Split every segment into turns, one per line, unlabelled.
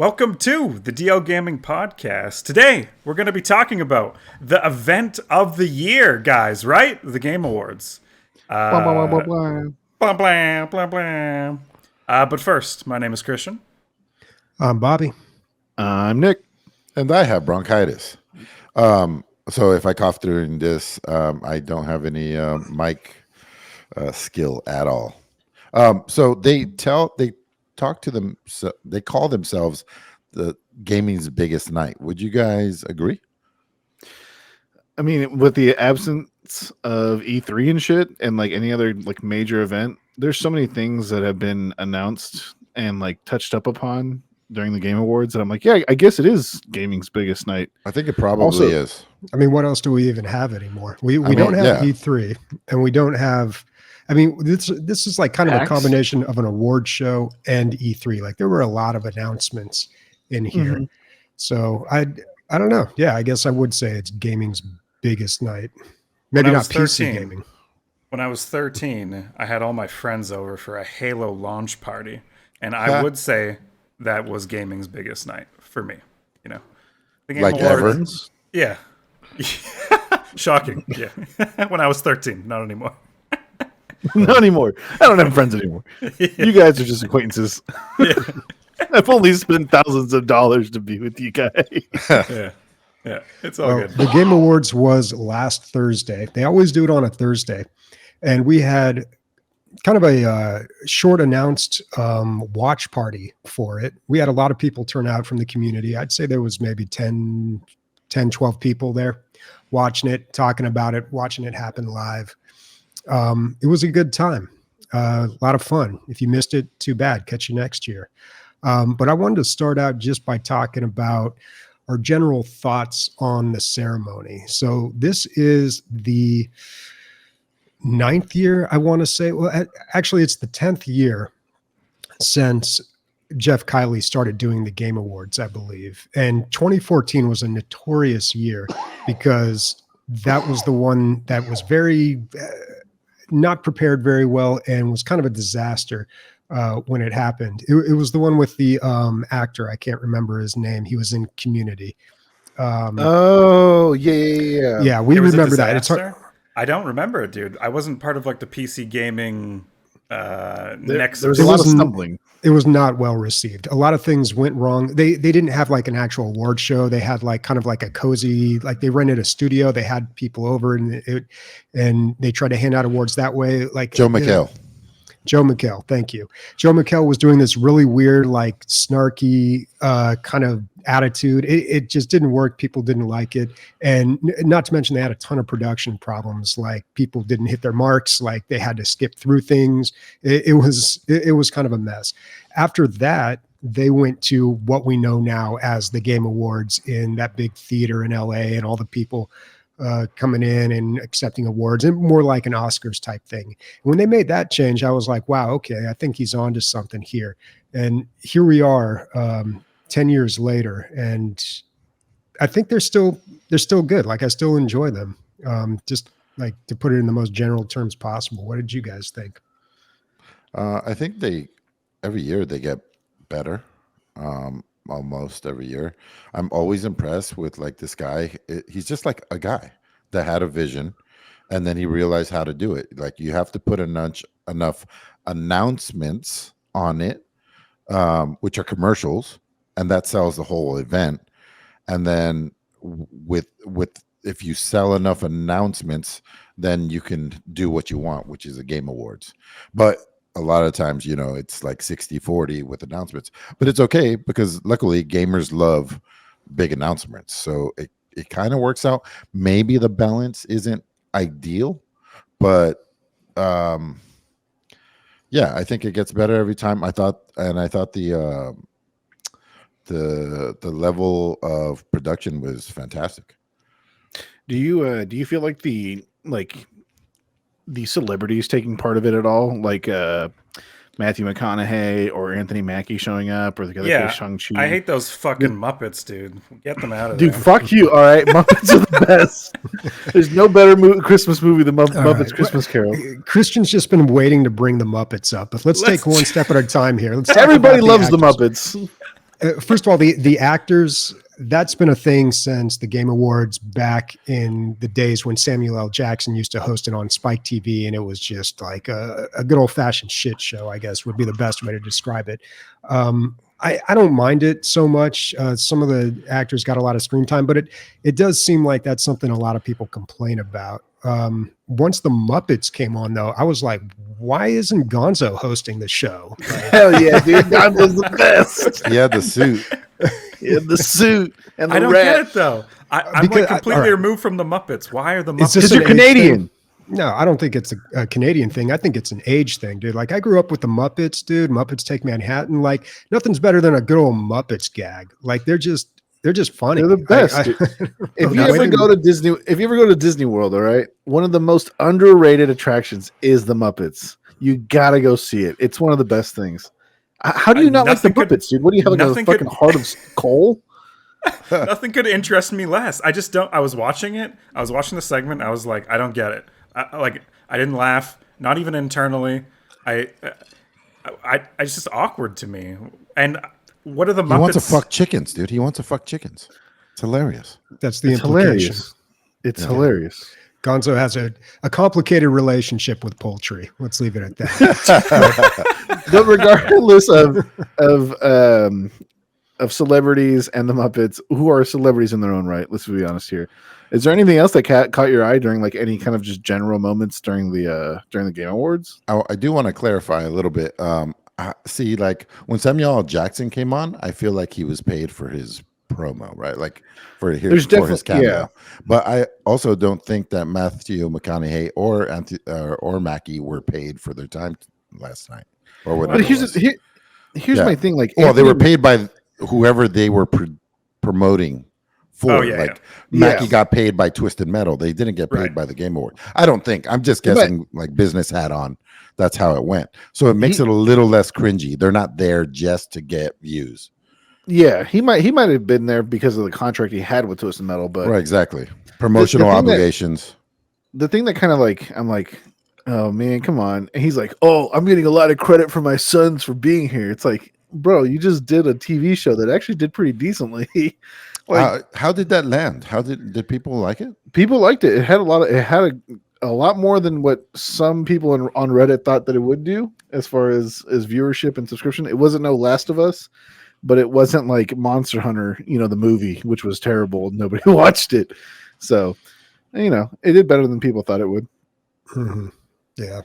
Welcome to the DL Gaming Podcast. Today, we're going to be talking about the event of the year, guys, right? The Game Awards.
Blah, blah, blah, blah, blah.
Blah, blah, blah, blah. But first, my name is Christian.
I'm Bobby.
I'm Nick.
And I have bronchitis. So if I cough during this, I don't have any mic skill at all. So they talk to them. So they call themselves the gaming's biggest night. Would you guys agree?
I mean, with the absence of E3 and shit, and like any other like major event, there's so many things that have been announced and like touched up upon during the Game Awards, and I'm like, yeah, I guess it is gaming's biggest night.
I think it probably is.
I mean, what else do we even have anymore? We don't have E3, and we don't have. I mean, this is like kind of a combination of an award show and E3. Like there were a lot of announcements in here, so I don't know. Yeah, I guess I would say it's gaming's biggest night. Maybe not PC gaming.
When I was 13, I had all my friends over for a Halo launch party, and I would say that was gaming's biggest night for me. You know, the Game
like
Awards,
ever?
Yeah. Shocking. Yeah. When I was 13, not anymore.
Not anymore. I don't have friends anymore. You guys are just acquaintances.
Yeah.
I've only spent thousands of dollars to be with you guys.
Yeah, it's all good.
The Game Awards was last Thursday. They always do it on a Thursday, and we had kind of a short announced watch party for it. We had a lot of people turn out from the community. I'd say there was maybe 10, 12 people there watching it, talking about it, watching it happen live. It was a good time, a lot of fun. If you missed it, too bad. Catch you next year. But I wanted to start out just by talking about our general thoughts on the ceremony. So this is the 9th year, I want to say. Well, actually, it's the 10th year since Jeff Kiley started doing the Game Awards, I believe. And 2014 was a notorious year because that was the one that was very not prepared very well and was kind of a disaster when it happened. It was the one with the actor. I can't remember his name. He was in Community.
Yeah.
Yeah, we remember that. It's hard.
I don't remember it, dude. I wasn't part of like the PC gaming nexus.
There was a lot of stumbling.
It was not well received. A lot of things went wrong. They didn't have like an actual award show. They had like kind of like a cozy, like they rented a studio. They had people over and they tried to hand out awards that way. Like
Joe McHale.
Joe McHale, thank you. Joe McHale was doing this really weird, like snarky kind of attitude. It just didn't work. People didn't like it. And not to mention they had a ton of production problems. Like people didn't hit their marks. Like they had to skip through things. It was kind of a mess. After that, they went to what we know now as the Game Awards in that big theater in LA, and all the people coming in and accepting awards, and more like an Oscars type thing. And when they made that change, I was like, wow, okay, I think he's on to something here. And here we are 10 years later, and I think they're still good. Like I still enjoy them. Just like to put it in the most general terms possible. What did you guys think?
I think every year they get better. Almost every year. I'm always impressed with like this guy. He's just like a guy that had a vision and then he realized how to do it. Like you have to put enough announcements on it, which are commercials, and that sells the whole event. And then with if you sell enough announcements, then you can do what you want, which is a Game Awards. But a lot of times, you know, it's like 60-40 with announcements, but it's okay because luckily gamers love big announcements. So it kind of works out. Maybe the balance isn't ideal, but yeah, I think it gets better every time. I thought the level of production was fantastic.
Do you feel like the celebrities taking part of it at all, like Matthew McConaughey or Anthony Mackie showing up, or the other guy Shang-Chi?
I hate those fucking Muppets, dude. Get them out of
there.
Dude,
fuck you. All right, Muppets are the best. There's no better Christmas movie than Muppets Christmas Carol.
Christian's just been waiting to bring the Muppets up, but let's take one step at a time here. Let's
Everybody loves the Muppets.
First of all, the actors, that's been a thing since the Game Awards back in the days when Samuel L. Jackson used to host it on Spike TV, and it was just like a good old-fashioned shit show, I guess would be the best way to describe it. I don't mind it so much. Some of the actors got a lot of screen time, but it does seem like that's something a lot of people complain about. Once the Muppets came on, though, I was like, why isn't Gonzo hosting the show?
Hell yeah, dude. Gonzo's the best.
He had the suit.
In the suit and the
I don't
rat.
get it though. I'm
Because-
like completely
all right.
removed from the Muppets. Why are the
It's
Muppets?
just
Because you're
an age
Canadian.
thing. No, I don't think it's a Canadian thing. I think it's an age thing, dude. Like I grew up with the Muppets, dude. Muppets Take Manhattan. Like nothing's better than a good old Muppets gag. Like they're just funny.
They're the best. If you
No,
ever
wait a
go to Disney World, all right, one of the most underrated attractions is the Muppets. You gotta go see it. It's one of the best things. How do you not like the
nothing could-
Muppets, dude? What do you have, like a
nothing
fucking
could-
heart of coal?
Nothing could interest me less. I just don't. I was watching it. I was watching the segment. I was like, I don't get it. I didn't laugh, not even internally. It's just awkward to me. And what are the
He
Muppets?
wants to fuck chickens, dude. He wants to fuck chickens. It's hilarious.
That's the
It's
implication.
hilarious. It's hilarious.
Gonzo has a complicated relationship with poultry. Let's leave it at that.
But regardless of celebrities and the Muppets, who are celebrities in their own right, let's be honest here. Is there anything else that caught your eye during like any kind of just general moments during the Game Awards?
I do want to clarify a little bit. See, like when Samuel L. Jackson came on, I feel like he was paid for his promo, right? Like for his cameo.
yeah.
But I also don't think that Matthew McConaughey or Mackie were paid for their time last night or whatever.
But here's
Yeah.
my thing. Like,
Well, they were
Anthony-
paid by whoever they were promoting for.
Oh, yeah,
like
yeah.
Mackie
Yeah.
got paid by Twisted Metal. They didn't get paid
Right.
by the Game Award. I don't think. I'm just guessing. Like business hat on. That's how it went. So it makes it a little less cringy. They're not there just to get views.
Yeah, he might have been there because of the contract he had with Twisted Metal, but
Right. Exactly. Promotional
thing that-
obligations.
the thing that kind of like I'm like, oh man, come on. And he's like, oh, I'm getting a lot of credit for my sons for being here. It's like, bro, you just did a TV show that actually did pretty decently. Like
How did that land? How did people like it?
people liked it. It had a lot more than what some people on Reddit thought that it would do as far as viewership and subscription. It wasn't no Last of Us, but it wasn't like Monster Hunter, the movie, which was terrible. Nobody watched it. So, it did better than people thought it would.
Mhm. Yeah.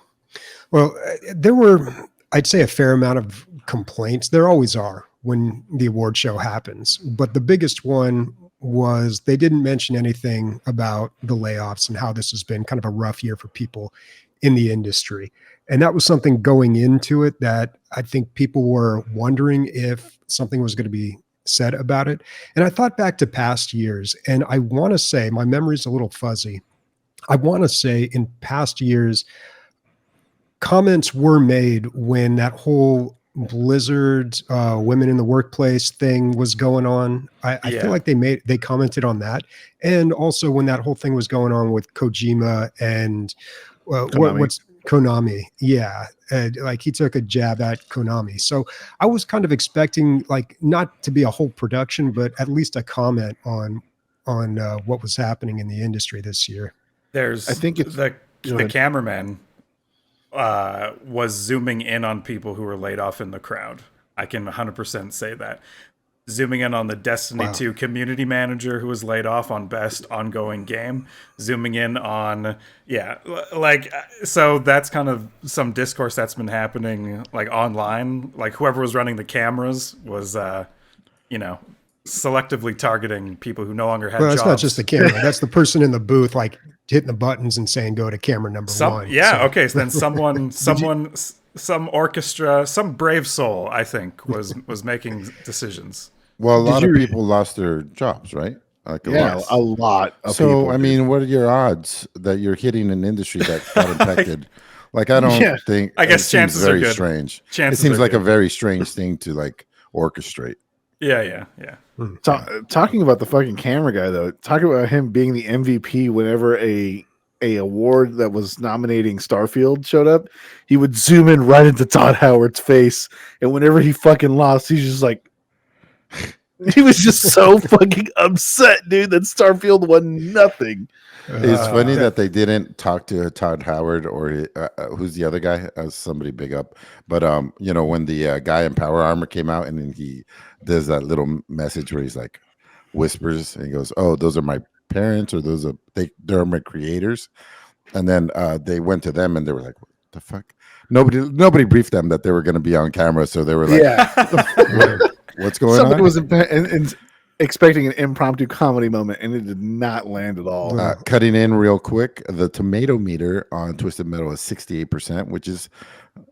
Well, there were, I'd say, a fair amount of complaints. There always are when the award show happens. But the biggest one was they didn't mention anything about the layoffs and how this has been kind of a rough year for people in the industry. And that was something going into it that I think people were wondering if something was going to be said about it. And I thought back to past years, and I want to say, my memory's a little fuzzy. I want to say in past years, comments were made when that whole Blizzard women in the workplace thing was going on. I
Yeah.
feel like they commented on that. And also when that whole thing was going on with Kojima and
Konami.
what's Konami. Yeah. Like he took a jab at Konami. So I was kind of expecting like not to be a whole production, but at least a comment on what was happening in the industry this year.
There's
I think it's-
the
Go ahead.
cameraman was zooming in on people who were laid off in the crowd. I can 100% say that. Zooming in on the Destiny
Wow.
2 community manager who was laid off on best ongoing game. Zooming in on, so that's kind of some discourse that's been happening like online. Like whoever was running the cameras was, selectively targeting people who no longer had
Well,
jobs.
that's not just the camera. That's the person in the booth, like hitting the buttons and saying, "Go to camera number one." So-
Okay. So then some orchestra, some brave soul, I think, was making decisions.
Well, a lot of
you-
people lost their jobs, right? Like
A lot of
So
people.
I mean, what are your odds that you're hitting an industry that got infected? Like I don't
Yeah.
think.
I guess
it seems
chances are
very
good.
strange.
Chances
it seems
are
like
good.
a very strange thing to like orchestrate.
Yeah.
Talking about the fucking camera guy though, talk about him being the MVP whenever a award that was nominating Starfield showed up, he would zoom in right into Todd Howard's face, and whenever he fucking lost, he's just like, He was just so fucking upset, dude, that Starfield won nothing.
It's funny that they didn't talk to Todd Howard or who's the other guy? Somebody big up. But when the guy in Power Armor came out and then he does that little message where he's like whispers and he goes, "Oh, those are my parents, or they're my creators." And then they went to them and they were like, "What the fuck?" Nobody briefed them that they were going to be on camera, so they were like, "What's going
Somebody
on?"
was expecting an impromptu comedy moment, and it did not land at all.
Cutting in real quick, the tomato meter on Twisted Metal is 68%, which is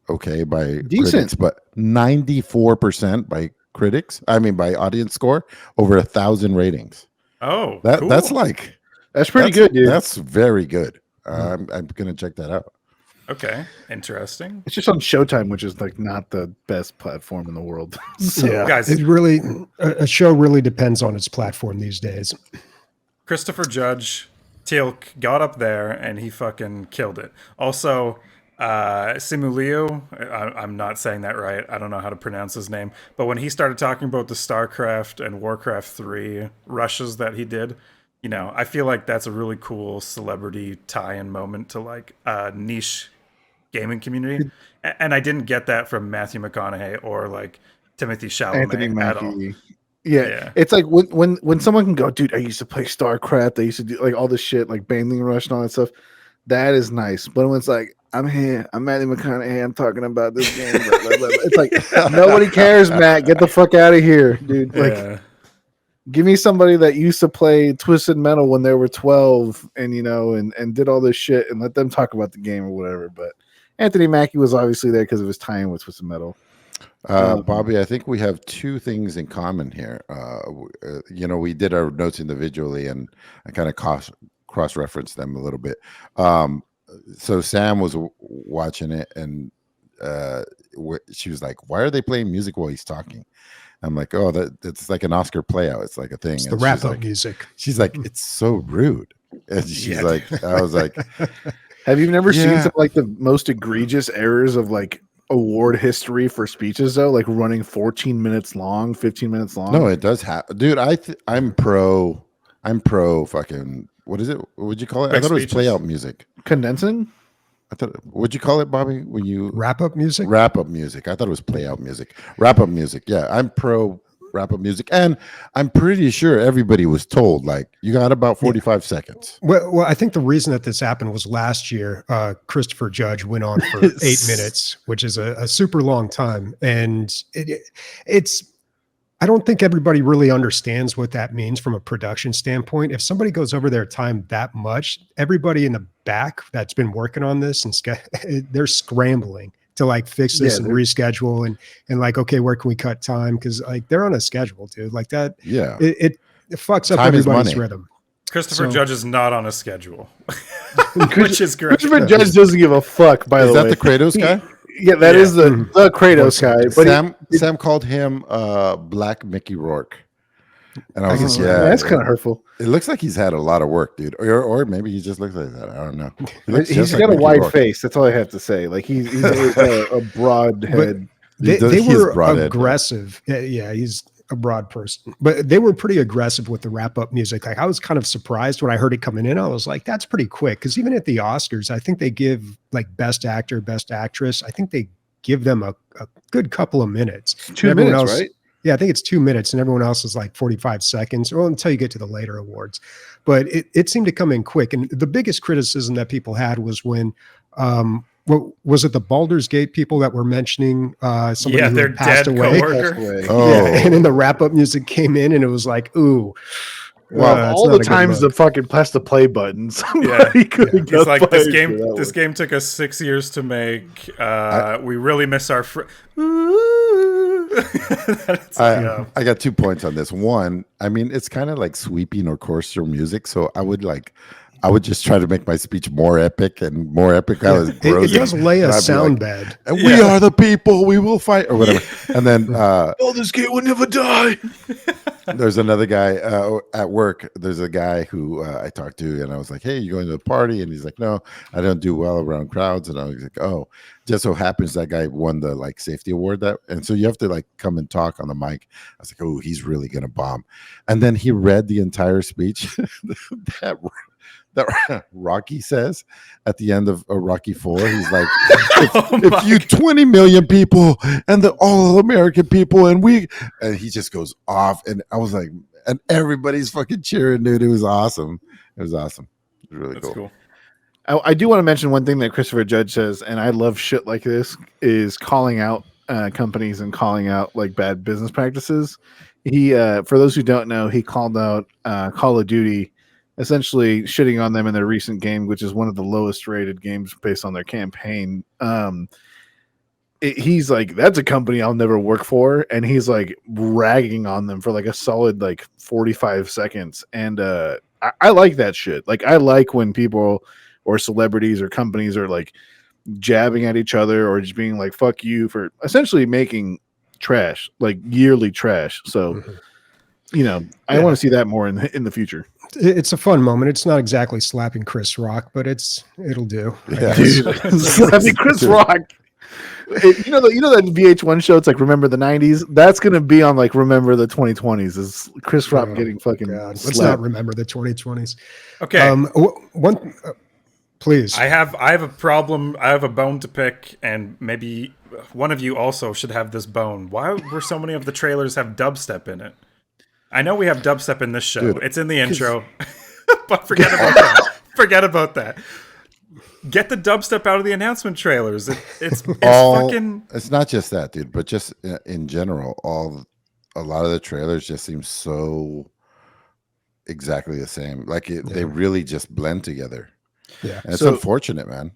okay by critics, but 94% by critics. I mean, by audience score, over 1,000 ratings.
Oh, cool.
That's
pretty good, dude.
That's very good. I'm gonna check that out.
Okay, interesting.
It's just on Showtime, which is like not the best platform in the world. So,
guys,
it really a show really depends on its platform these days.
Christopher Judge, Teal'c got up there and he fucking killed it. Also, Simulio, I'm not saying that right. I don't know how to pronounce his name. But when he started talking about the StarCraft and Warcraft 3 rushes that he did, I feel like that's a really cool celebrity tie-in moment to like a niche gaming community. And I didn't get that from Matthew McConaughey or like Timothy Chalamet
Anthony Mackie.
at all.
Yeah, it's like when someone can go, dude, I used to play StarCraft. I used to do like all this shit, like Bandling Rush and all that stuff. That is nice. But when it's like, I'm here, I'm Matthew McConaughey, I'm talking about this game. Blah, blah, blah. It's like, nobody cares, Matt. Get the fuck out of here, dude. Like, give me somebody that used to play Twisted Metal when they were 12 and, and did all this shit and let them talk about the game or whatever. But Anthony Mackie was obviously there because of his tie-in with Twisted Metal.
Bobby, I think we have two things in common here. We did our notes individually and I kind of cross-referenced them a little bit. So Sam was watching it and she was like, "Why are they playing music while he's talking?" I'm like, "Oh, that's like an Oscar playout. It's like a thing."
It's the wrap-up music.
She's like, "It's so rude." And she's like, I was like,
have you never seen some like the most egregious errors of like award history for speeches though? Like running 14 minutes long, 15 minutes long?
No, it does happen. Dude, I'm pro fucking, what is it? What'd you call it? I thought it was playout music.
Condensing?
What'd you call it, Bobby? When you
wrap-up music?
Wrap-up music. I thought it was playout music. Wrap-up music. Yeah, I'm pro wrap-up music. And I'm pretty sure everybody was told, like, you got about 45 seconds.
Well, I think the reason that this happened was last year, Christopher Judge went on for 8 minutes, which is a super long time. And it's I don't think everybody really understands what that means from a production standpoint. If somebody goes over their time that much, everybody in the back that's been working on this and they're scrambling to like fix this and reschedule and like, okay, where can we cut time? Because like they're on a schedule, dude. Like that.
Yeah.
It fucks up
Time is
everybody's
money.
rhythm.
Christopher Judge is not on a schedule, which is great.
Christopher Judge doesn't give a fuck, by the way.
Is that the Kratos guy?
Yeah, that is the Kratos guy. But
Sam called him Black Mickey Rourke. And I was like,
that's kind of hurtful.
It looks like he's had a lot of work, dude. Or maybe he just looks like that. I don't know.
He's got a wide face. That's all I have to say. Like he's a broad head.
They were aggressive. Yeah, he's a broad person. But they were pretty aggressive with the wrap-up music. Like I was kind of surprised when I heard it coming in. I was like, that's pretty quick. Because even at the Oscars, I think they give like Best Actor, Best Actress. I think they give them a good couple of minutes.
2 minutes, right?
Yeah, I think it's 2 minutes, and everyone else is like 45 seconds, well, until you get to the later awards. But it seemed to come in quick. And the biggest criticism that people had was when, was it the Baldur's Gate people that were mentioning somebody who
their
had passed away?
Oh.
Yeah, and then the wrap-up music came in, and it was like, ooh.
Well, all the times the fucking press the play button. Somebody could have
It's like this game took us 6 years to make. We really miss our
I got 2 points on this. One, I mean, it's kind of like sweeping or coarser music. So I would just try to make my speech more epic and more epic.
It does lay a sound bed.
And we are the people, we will fight, or whatever. And then
this kid will never die.
There's another guy at work. There's a guy who I talked to, and I was like, "Hey, you going to the party?" And he's like, "No, I don't do well around crowds." And I was like, "Oh, just so happens that guy won the like safety award and so you have to like come and talk on the mic." I was like, "Oh, he's really gonna bomb." And then he read the entire speech that that Rocky says at the end of Rocky 4. He's like, if you 20 million people and the all American people and he just goes off. And I was like, and everybody's fucking cheering, dude. It was awesome. It was awesome. It was really
That's cool.
I do want to mention one thing that Christopher Judge says, and I love shit like this, is calling out companies and calling out like bad business practices. He, for those who don't know, he called out Call of Duty, essentially shitting on them in their recent game, which is one of the lowest rated games based on their campaign. He's like, that's a company I'll never work for, and he's like ragging on them for like a solid like 45 seconds. And I like that shit. Like, I like when people or celebrities or companies are like jabbing at each other or just being like, fuck you, for essentially making trash, like yearly trash. So you know, I want to see that more in the future.
It's a fun moment. It's not exactly slapping Chris Rock, but it'll do.
Yeah.
Slapping Chris Rock. You know that VH1 show, it's like Remember the 90s? That's going to be on like Remember the 2020s. Is Chris Rock getting fucking
Let's not remember the 2020s.
Okay.
Please.
I have a problem. I have a bone to pick, and maybe one of you also should have this bone. Why were so many of the trailers have dubstep in it? I know we have dubstep in this show.
Dude,
it's in the intro. But forget about that. Forget about that. Get the dubstep out of the announcement trailers. It's fucking.
It's not just that, dude, but just in general, a lot of the trailers just seem so exactly the same. Like they really just blend together.
Yeah,
and it's unfortunate, man.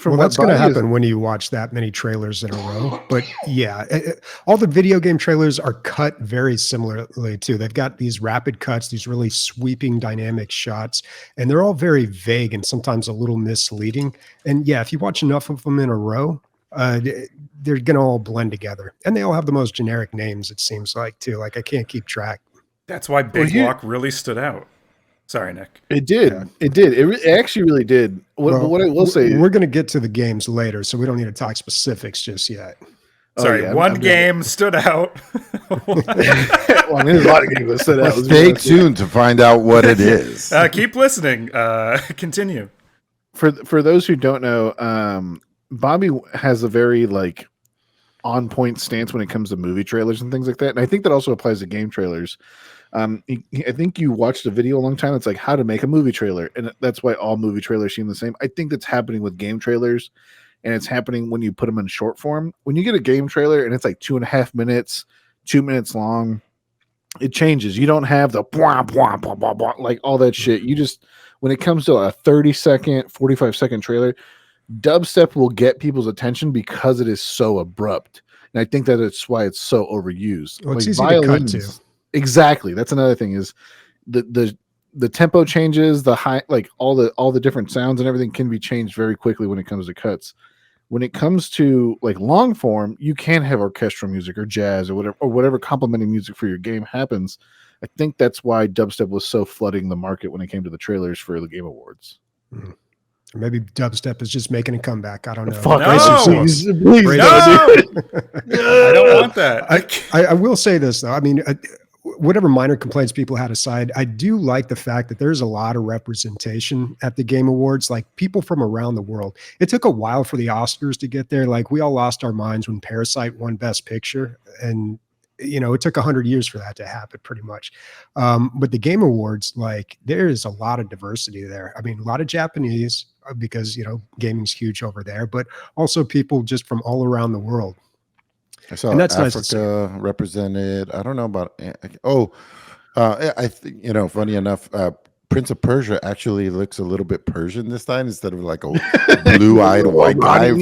Well, that's going to happen when you watch that many trailers in a row. But yeah, all the video game trailers are cut very similarly too. They've got these rapid cuts, these really sweeping dynamic shots, and they're all very vague and sometimes a little misleading. And yeah, if you watch enough of them in a row, they're going to all blend together. And they all have the most generic names, it seems like, too. Like, I can't keep track.
That's why Big Walk really stood out. Sorry, Nick.
It did. Yeah. It did. It actually really did. What I will say,
we're going to get to the games later, so we don't need to talk specifics just yet.
Sorry, one game stood out.
Well, I mean, there's a lot of games that stood out.
Stay tuned to find out what it is.
Keep listening. Continue.
For those who don't know, Bobby has a very like on point stance when it comes to movie trailers and things like that, and I think that also applies to game trailers. I think you watched a video a long time that's like how to make a movie trailer, and that's why all movie trailers seem the same. I think that's happening with game trailers, and it's happening when you put them in short form. When you get a game trailer and it's like 2.5 minutes, 2 minutes long, it changes. You don't have the blah, blah, blah, blah, blah, like all that shit. You just, when it comes to a 30-second, 45-second trailer, dubstep will get people's attention because it is so abrupt. And I think that it's why it's so overused.
Well, it's
like
easy to cut to.
Exactly. That's another thing is the tempo changes, the high, like all the different sounds and everything can be changed very quickly when it comes to cuts. When it comes to like long form, you can have orchestral music or jazz or whatever complementing music for your game happens. I think that's why dubstep was so flooding the market when it came to the trailers for the Game Awards.
Mm. Or maybe dubstep is just making a comeback. I don't know.
Fuck,
no!
Please,
no!
I
don't want that.
I will say this though. I mean, whatever minor complaints people had aside, I do like the fact that there's a lot of representation at the Game Awards, like people from around the world. It took a while for the Oscars to get there. Like we all lost our minds when Parasite won Best Picture, and you know, it took 100 years for that to happen pretty much. But the Game Awards, like there is a lot of diversity there. I mean, a lot of Japanese because, you know, gaming's huge over there, but also people just from all around the world.
I saw
and that's
Africa nice represented. I don't know about. I think, you know, funny enough, Prince of Persia actually looks a little bit Persian this time instead of like a blue-eyed white guy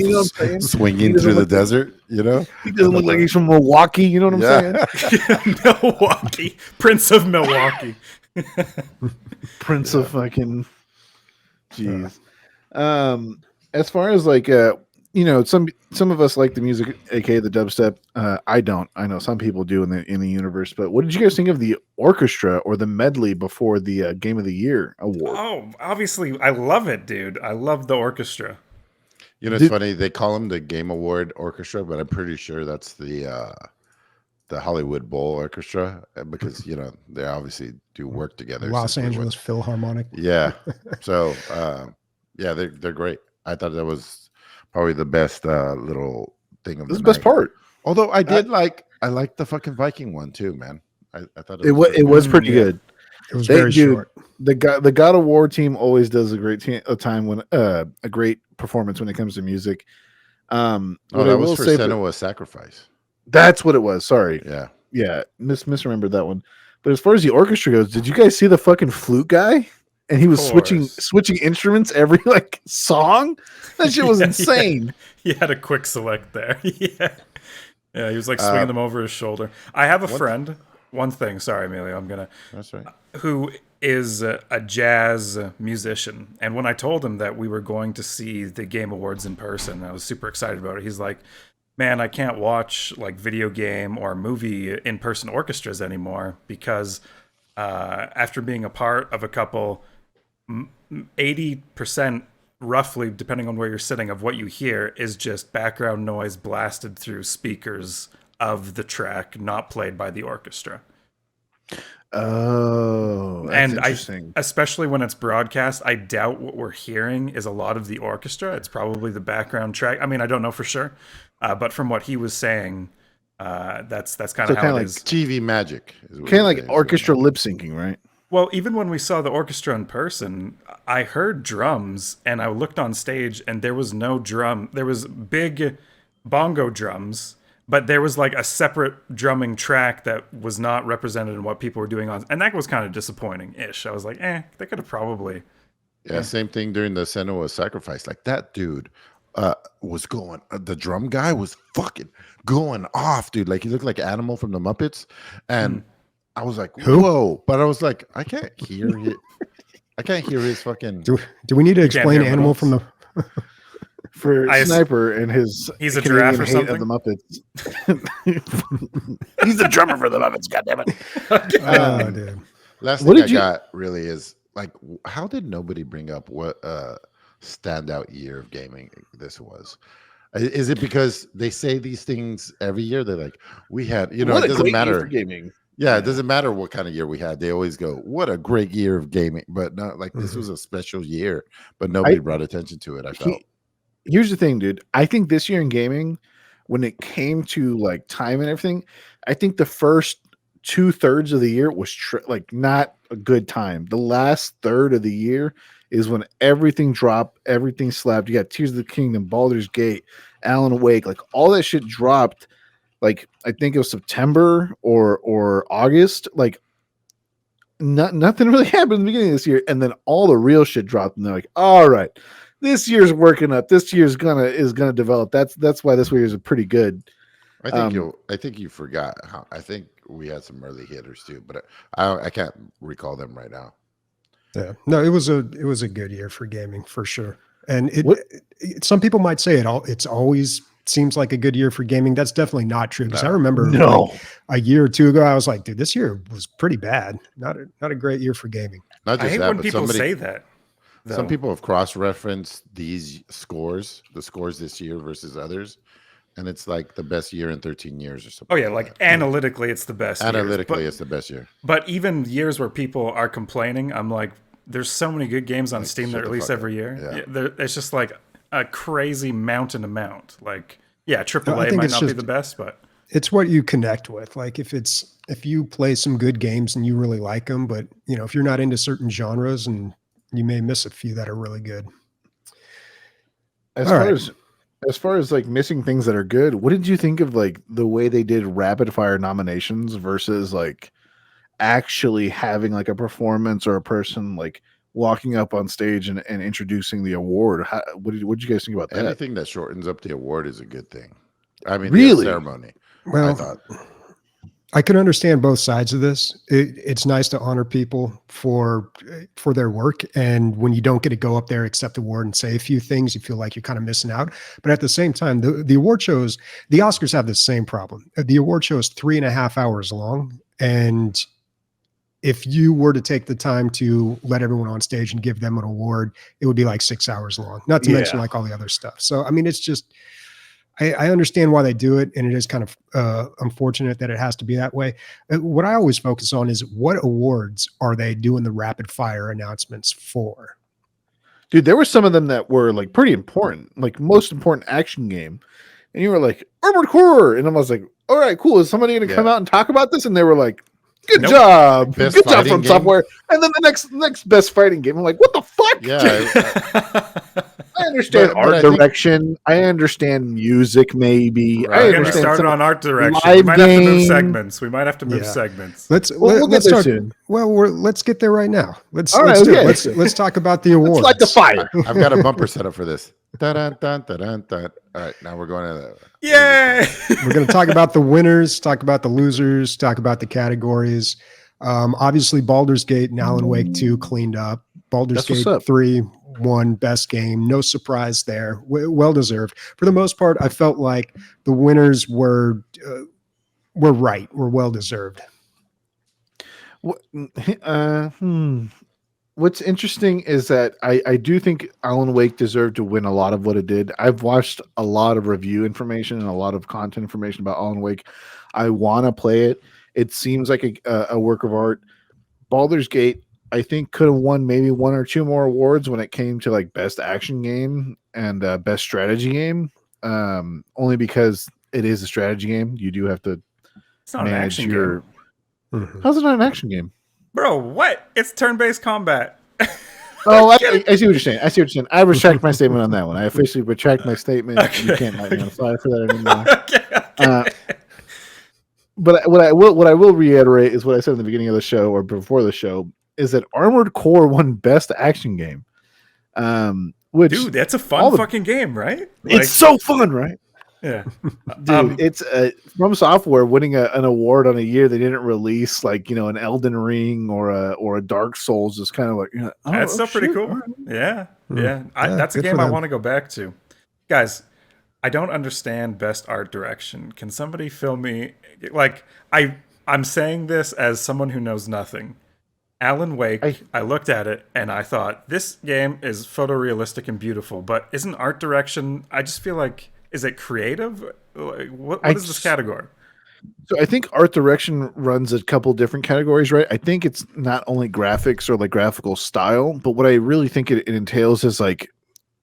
swinging through the desert. You know,
he doesn't look like he's from Milwaukee. You know what I'm saying?
Milwaukee, Prince of Milwaukee,
Prince of fucking. Jeez. As far as like you know, some of us like the music, aka the dubstep. I don't. I know some people do in the universe. But what did you guys think of the orchestra or the medley before the Game of the Year award?
Oh, obviously, I love it, dude. I love the orchestra.
You know, it's funny. They call them the Game Award Orchestra, but I'm pretty sure that's the Hollywood Bowl Orchestra because you know they obviously do work together.
Los Angeles Philharmonic.
Yeah. So yeah, they're great. I thought that was probably the best little thing of
This is
the
the best
night.
part.
Although I liked the fucking Viking one too, man. I thought
It was pretty
Yeah.
good.
It was very short.
The God of War team always does a great time when a great performance when it comes to music.
Oh, that was for Senua's Sacrifice.
That's what it was. Sorry.
Yeah.
Misremembered that one. But as far as the orchestra goes, did you guys see the fucking flute guy? And he was switching instruments every like song. That shit was insane.
He had a quick select there. Yeah, he was like swinging them over his shoulder. I have a friend. One thing, sorry, Emilio,
That's right.
who is a jazz musician, and when I told him that we were going to see the Game Awards in person, I was super excited about it. He's like, "Man, I can't watch like video game or movie in-person orchestras anymore because after being a part of a couple." 80% roughly, depending on where you're sitting, of what you hear is just background noise blasted through speakers of the track, not played by the orchestra.
Oh, that's interesting.
Especially when it's broadcast, I doubt what we're hearing is a lot of the orchestra. It's probably the background track. I mean, I don't know for sure, but from what he was saying, that's kind of how it is.
TV magic.
Kind of like orchestra lip syncing, right?
Well, even when we saw the orchestra in person, I heard drums and I looked on stage and there was no drum. There was big bongo drums, but there was like a separate drumming track that was not represented in what people were doing on. And that was kind of disappointing-ish. I was like, they could have probably.
Yeah, same thing during the Senua's Sacrifice. Like that dude was going, the drum guy was fucking going off, dude. Like he looked like Animal from the Muppets. And I was like, whoa. But I was like, I can't hear it. I can't hear his fucking.
Do we need to explain Animal from the.
For Sniper and his.
He's a giraffe or something.
Of the Muppets. He's the drummer for the Muppets, goddammit.
Oh, dude.
Last thing I got really is like, how did nobody bring up what standout year of gaming this was? Is it because they say these things every year? They're like, we had, you know, it doesn't matter.
Gaming.
Yeah, it doesn't matter what kind of year we had. They always go, "What a great year of gaming!" But not like this was a special year, but nobody brought attention to it. I felt.
Here's the thing, dude. I think this year in gaming, when it came to like time and everything, I think the first 2/3 of the year was like not a good time. The last third of the year is when everything dropped, everything slapped. You got Tears of the Kingdom, Baldur's Gate, Alan Wake, like all that shit dropped. Like I think it was September or August. Like nothing really happened in the beginning of this year, and then all the real shit dropped, and they're like, "All right, this year's working up. This year's gonna develop." That's why this year is pretty good.
I think you forgot how. I think we had some early hitters too, but I can't recall them right now.
Yeah, no, it was a good year for gaming for sure. And some people might say it's always seems like a good year for gaming. That's definitely not true because I remember like, a year or two ago I was like, dude, this year was pretty bad. Not a great year for gaming.
Not just
I hate
that,
when
but
people say that. Though.
Some people have cross-referenced these scores, the scores this year versus others, and it's like the best year in 13 years or something.
Oh yeah, like analytically, it's the best.
Analytically, it's the best year.
But even years where people are complaining, I'm like, there's so many good games on Steam that release every year. Yeah. It's just like a crazy mountain amount. Like, yeah, AAA might not be the best, but
it's what you connect with. Like if you play some good games and you really like them, but you know, if you're not into certain genres, and you may miss a few that are really good.
As far as like missing things that are good, what did you think of like the way they did rapid fire nominations versus like actually having like a performance or a person like walking up on stage and introducing the award? What did you guys think about that?
Anything that shortens up the award is a good thing. I mean,
really?
The ceremony.
Well,
I thought.
I can understand both sides of this. It's nice to honor people for their work, and when you don't get to go up there, accept the award, and say a few things, you feel like you're kind of missing out. But at the same time, the award shows, the Oscars have the same problem. The award show is 3.5 hours long, and if you were to take the time to let everyone on stage and give them an award, it would be like 6 hours long. Not to mention like all the other stuff. So I mean, it's just. I understand why they do it, and it is kind of unfortunate that it has to be that way. What I always focus on is what awards are they doing the rapid fire announcements for?
Dude, there were some of them that were like pretty important, like most important action game. And you were like, Armored Core. And I was like, all right, cool. Is somebody going to come out and talk about this? And they were like, good job.
Best
Good job
fighting
from
game?
software. And then the next best fighting game. I'm like, what the fuck?
Yeah.
I understand
But I
art
think-
direction. I understand music, maybe.
Right.
I
We're getting
understand
started
some-
on art direction.
live
We might have to move
game.
segments. We might have to move
Yeah.
segments.
we'll get
let's
there
start.
soon.
Well, let's get there right now. Let's
All right,
let's do
okay.
it. Let's talk about the awards.
It's like the fire.
I've got a bumper set up for this. Dun, dun, dun, dun, dun, dun. All right, now we're going to the.
Yay!
We're going to talk about the winners, talk about the losers, talk about the categories. Obviously, Baldur's Gate and Alan Wake 2 cleaned up. Baldur's
That's what's
Gate
up.
3 won best game. No surprise there. Well deserved. For the most part, I felt like the winners were right. Were well deserved.
What's interesting is that I do think Alan Wake deserved to win a lot of what it did. I've watched a lot of review information and a lot of content information about Alan Wake. I want to play it. It seems like a work of art. Baldur's Gate, I think, could have won maybe 1 or 2 more awards when it came to like best action game and best strategy game. Only because it is a strategy game. You do have to
It's not an
manage
action
your.
game.
Mhm.
How's it not an action game?
Bro, what? It's turn-based combat.
Oh, I see what you're saying. I see what you're saying. I retract my statement on that one. I officially retract my statement. You
Okay.
can't light me on fire for that anymore.
Okay.
But what I will reiterate is what I said in the beginning of the show or before the show is that Armored Core won Best Action Game. Which
Dude, that's a
all
fun
the-
fucking game, right?
it's so fun, right?
yeah.
Dude, it's From Software winning an award on a year they didn't release, like an Elden Ring or a Dark Souls is kind of like oh,
That's still pretty
shit,
cool.
all right.
Yeah.
Hmm.
Yeah. That's a
good for
game I
them.
want to go back to. Guys, I don't understand best art direction. Can somebody fill me? Like, I'm saying this as someone who knows nothing. Alan Wake, I looked at it and I thought, this game is photorealistic and beautiful, but isn't art direction, I just feel like, is it creative? Like, what is this category?
So I think art direction runs a couple different categories, right? I think it's not only graphics or like graphical style, but what I really think it entails is like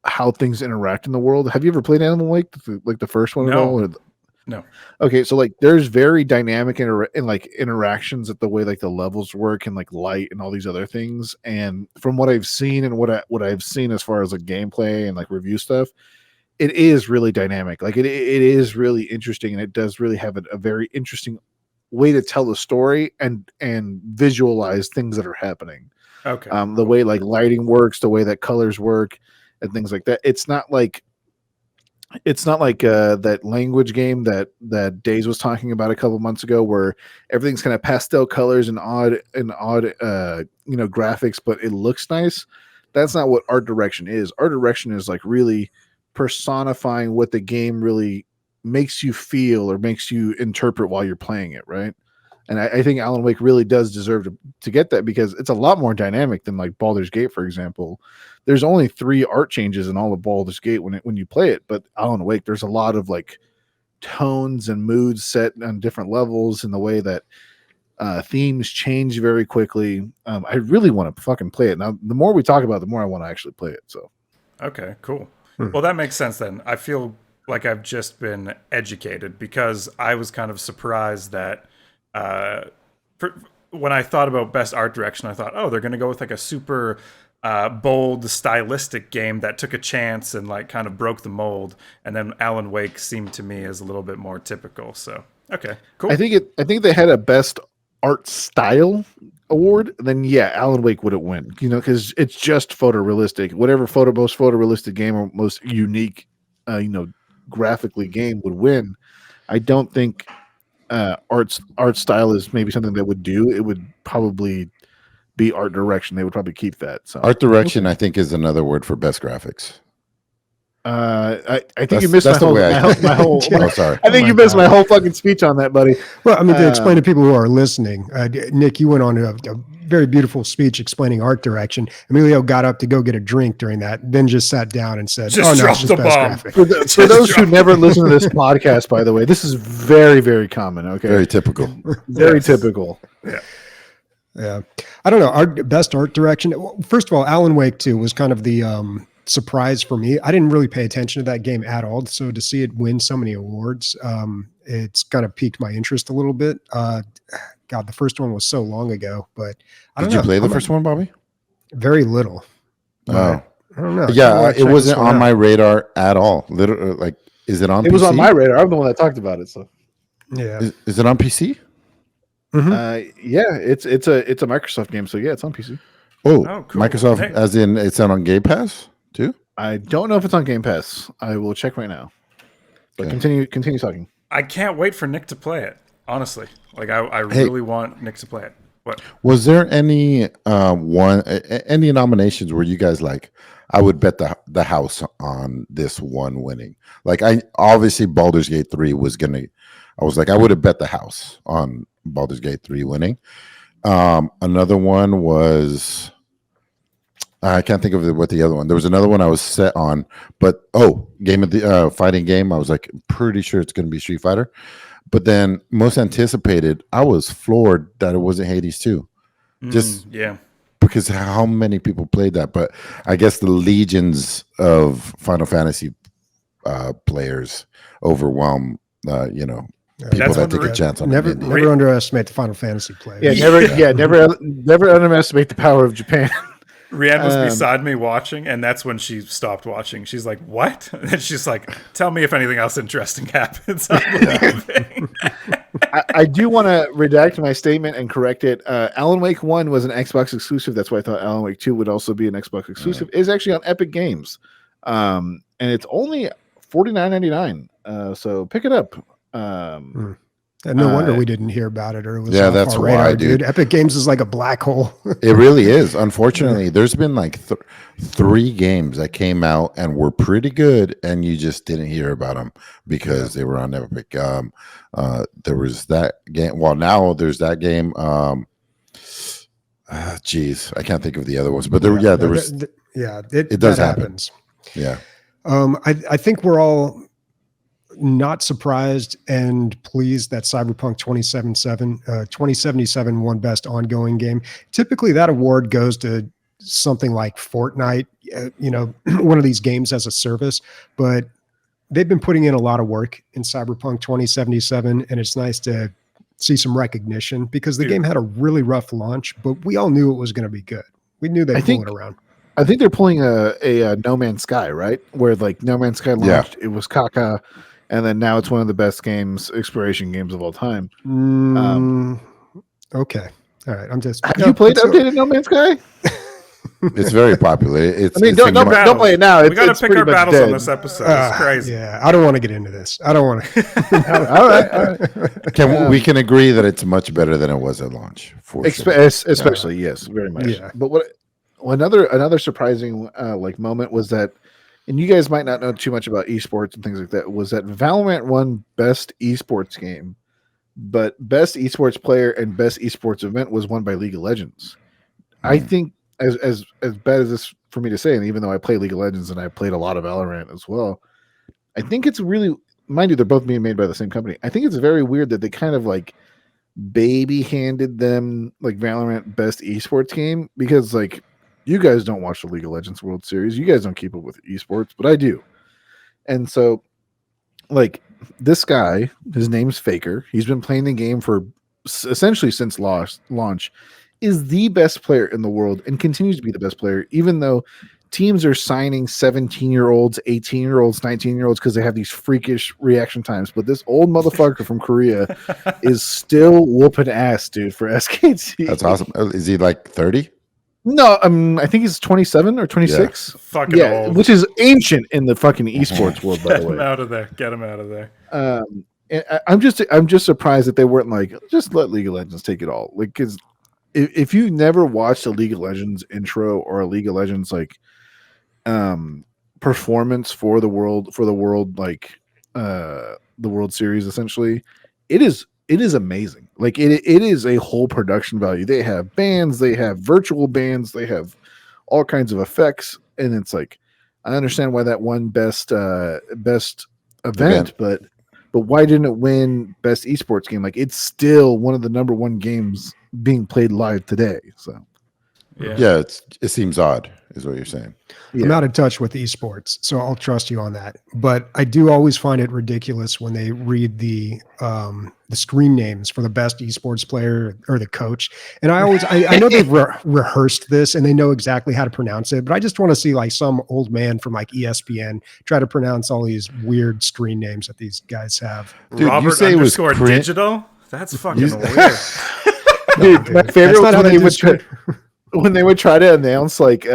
how things interact in the world. Have you ever played Animal Wake, like the first one at
No.
all? Or
No.
Okay, so like there's very dynamic like interactions at the way like the levels work and like light and all these other things. And from what I've seen and what I've seen as far as like gameplay and like review stuff, it is really dynamic. Like it is really interesting, and it does really have a very interesting way to tell the story and visualize things that are happening.
Okay.
The way like lighting works, the way that colors work, and things like that. It's not like that language game that Days was talking about a couple months ago, where everything's kind of pastel colors and odd graphics, but it looks nice. That's not what art direction is. Art direction is like really personifying what the game really makes you feel or makes you interpret while you're playing it, right? And I think Alan Wake really does deserve to get that, because it's a lot more dynamic than like Baldur's Gate, for example. There's only 3 art changes in all of Baldur's Gate when you play it, but Alan Wake, there's a lot of like tones and moods set on different levels, and the way that themes change very quickly. I really want to fucking play it. Now, the more we talk about it, the more I want to actually play it. So,
Okay, cool. Well, that makes sense then. I feel like I've just been educated, because I was kind of surprised that when I thought about best art direction, I thought, oh, they're going to go with like a super bold, stylistic game that took a chance and like kind of broke the mold. And then Alan Wake seemed to me as a little bit more typical. So, okay, cool.
I think they had a best art style award, then yeah, Alan Wake wouldn't win, because it's just photorealistic. Whatever most photorealistic game or most unique, graphically game would win. I don't think art style is maybe something that would do, it would probably be art direction. They would probably keep that. So
Art direction, I think, is another word for best graphics.
I think you missed my whole.
Oh, sorry.
I think you missed my whole fucking speech on that, buddy.
Well, I mean, to explain to people who are listening, Nick, you went on a very beautiful speech explaining art direction. Emilio got up to go get a drink during that, then just sat down and said,
Just
"Oh no,
dropped
it's just
the
best
bomb."
graphic."
For those who never listen to this podcast, by the way, this is very, very common. Okay,
Very typical.
very typical.
Yeah, I don't know. Our best art direction. Well, first of all, Alan Wake 2 was kind of the surprise for me. I didn't really pay attention to that game at all, so to see it win so many awards, it's kind of piqued my interest a little bit. God, the first one was so long ago, but I don't
Did
know.
you play the first one, Bobby?
Very little.
Oh,
I don't know.
yeah. It wasn't on my radar at all. Literally, like, is it on?
It
PC?
was on my radar. I'm the one that talked about it. So
Yeah.
Is it on PC?
yeah, it's a Microsoft game. So yeah, it's on PC.
Oh,
cool.
Microsoft,
Hey.
as in it's on Game Pass too.
I don't know if it's on Game Pass. I will check right now. But
Okay.
continue talking.
I can't wait for Nick to play it. Honestly, like I really want Nick to play it. What?
Was there any any nominations where you guys like? I would bet the house on this one winning. Like, I obviously Baldur's Gate 3 was gonna. I was like, I would have bet the house on Baldur's Gate 3 winning. Another one was, I can't think of what the other one. There was another one I was set on, but game of the fighting game. I was like pretty sure it's going to be Street Fighter. But then most anticipated, I was floored that it wasn't Hades 2. Just
Yeah.
because how many people played that. But I guess the legions of Final Fantasy players overwhelm, people
That's
that
what
take a chance on
Never,
an indie.
never underestimate the Final Fantasy players.
Never underestimate the power of Japan.
Rianne was beside me watching, and that's when she stopped watching. She's like, "What?" And she's like, "Tell me if anything else interesting happens." I'm leaving.
I do want to redact my statement and correct it. Alan Wake 1 was an Xbox exclusive. That's why I thought Alan Wake 2 would also be an Xbox exclusive. It's actually on Epic Games. And it's only $49.99. So pick it up.
And no wonder we didn't hear about it, or it was off
that's
our
why,
radar,
dude.
Epic Games is like a black hole.
It really is. Unfortunately, there's been like 3 games that came out and were pretty good, and you just didn't hear about them because they were on Epic. There was that game. Well, now there's that game. Geez, I can't think of the other ones, but there was.
It
does
that
happen.
happens.
Yeah.
I think we're all not surprised and pleased that Cyberpunk 2077 won Best Ongoing Game. Typically, that award goes to something like Fortnite, one of these games as a service, but they've been putting in a lot of work in Cyberpunk 2077, and it's nice to see some recognition because the game had a really rough launch, but we all knew it was going to be good. We knew they'd pull it around.
I think they're pulling a No Man's Sky, right? Where like No Man's Sky launched, it was caca, and then now it's one of the best exploration games of all time.
Okay. All right. I'm just.
Have you played updated No Man's Sky?
It's very popular.
Don't play it now.
We got to pick our battles on this episode. It's crazy.
Yeah, I don't want to get into this. I don't want to.
All right.
We can agree that it's much better than it was at launch, for sure.
Especially, yes, very much.
Yeah.
But another surprising moment was that, and you guys might not know too much about esports and things like that, was that Valorant won Best Esports Game, but Best Esports Player and Best Esports Event was won by League of Legends. I think, as bad as this for me to say, and even though I play League of Legends and I played a lot of Valorant as well, I think it's really, mind you, they're both being made by the same company. I think it's very weird that they kind of like baby handed them like Valorant Best Esports Game, because like, you guys don't watch the League of Legends World Series. You guys don't keep up with esports, but I do. And so, like, this guy, his name's Faker. He's been playing the game for essentially since launch, is the best player in the world and continues to be the best player, even though teams are signing 17-year-olds, 18-year-olds, 19-year-olds because they have these freakish reaction times. But this old motherfucker from Korea is still whooping ass, dude, for SKT.
That's awesome. Is he like 30?
No, I think he's 27 or 26.
Yeah. Fucking old.
Which is ancient in the fucking esports world, by
Get
the
him
way.
out of there. Get him out of there.
I'm just surprised that they weren't like, just let League of Legends take it all. Like, because if you never watched a League of Legends intro or a League of Legends like performance for the world like the World Series, essentially, it is amazing. Like it is a whole production value. They have bands, they have virtual bands, they have all kinds of effects, and it's like, I understand why that won best event, but why didn't it win best esports game? Like, it's still one of the number one games being played live today. So
yeah, it seems odd, is what you're saying.
I'm out of touch with esports, so I'll trust you on that. But I do always find it ridiculous when they read the screen names for the best esports player or the coach. And I know they've rehearsed this and they know exactly how to pronounce it, but I just want to see like some old man from like ESPN try to pronounce all these weird screen names that these guys have.
Dude,
Robert
you say it was
digital? That's fucking weird.
Dude, my favorite was when they would try to announce like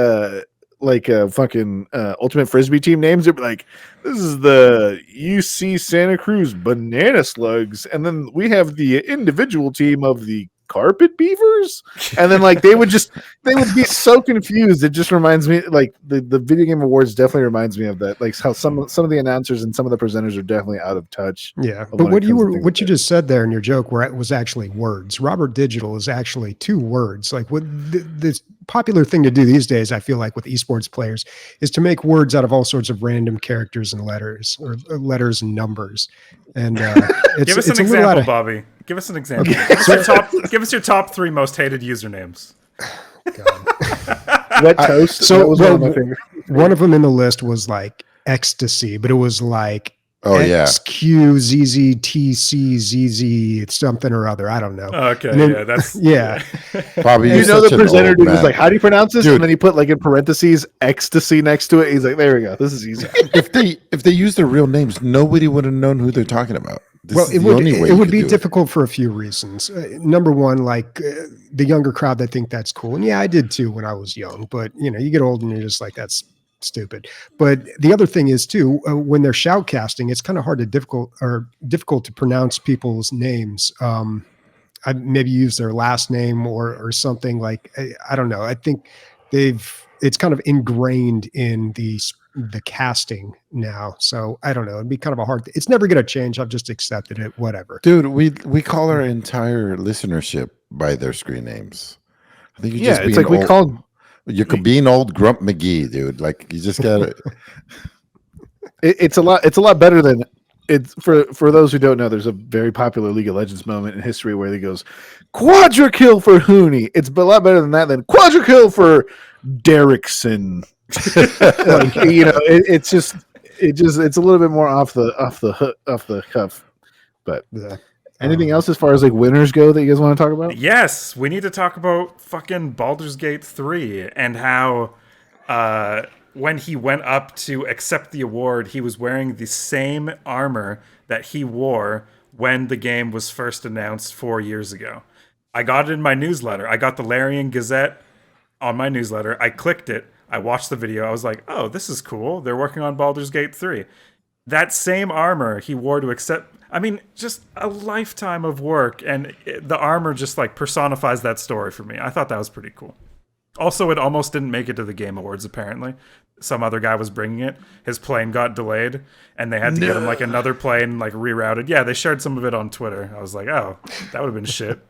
fucking ultimate frisbee team names. It'd be like, this is the UC Santa Cruz Banana Slugs, and then we have the individual team of the Carpet Beavers, and then like they would be so confused. It just reminds me, like the video game awards definitely reminds me of that, like how some of the announcers and some of the presenters are definitely out of touch.
Yeah, but what you just said there in your joke was actually words. Robert Digital is actually 2 words. Like what this popular thing to do these days, I feel like with esports players, is to make words out of all sorts of random characters and letters, or letters and numbers. And
give us an example, Bobby. Give us an example. Okay. Give us your top 3 most hated usernames.
Wet Toast.
So one of them in the list was like ecstasy, but it was like XQZZTCZZ something or other. I don't know.
Okay,
then,
that's
Probably
the presenter dude was like, "How do you pronounce this?" Dude. And then he put like in parentheses ecstasy next to it. He's like, "There we go. This is easy."
if they used their real names, nobody would have known who they're talking about.
It would be difficult for a few reasons. Number one, like the younger crowd that think that's cool, and yeah, I did too when I was young. But you get old and you're just like, that's stupid. But the other thing is too, when they're shoutcasting, it's kind of difficult to pronounce people's names. I maybe use their last name or something like, I don't know. I think it's kind of ingrained in the casting now. So I don't know. It'd be kind of a hard. It's never going to change. I've just accepted it. Whatever.
Dude, we call our entire listenership by their screen names. I think
it's like we called.
You're being old Grump McGee, dude. Like you just gotta.
It's a lot better than it's for those who don't know. There's a very popular League of Legends moment in history where he goes quadra kill for Hooney. It's a lot better than that than quadra kill for Derrickson. Like, it's a little bit more off the cuff. But anything else as far as like winners go that you guys want to talk about?
Yes, we need to talk about fucking Baldur's Gate 3 and how when he went up to accept the award, he was wearing the same armor that he wore when the game was first announced 4 years ago. I got it in my newsletter. I got the Larian Gazette on my newsletter. I clicked it. I watched the video. I was like, oh, this is cool. They're working on Baldur's Gate 3. That same armor he wore to accept... I mean, just a lifetime of work, and the armor just like personifies that story for me. I thought that was pretty cool. Also, it almost didn't make it to the Game Awards, apparently. Some other guy was bringing it. His plane got delayed, and they had to get him like another plane like rerouted. Yeah, they shared some of it on Twitter. I was like, oh, that would have been shit.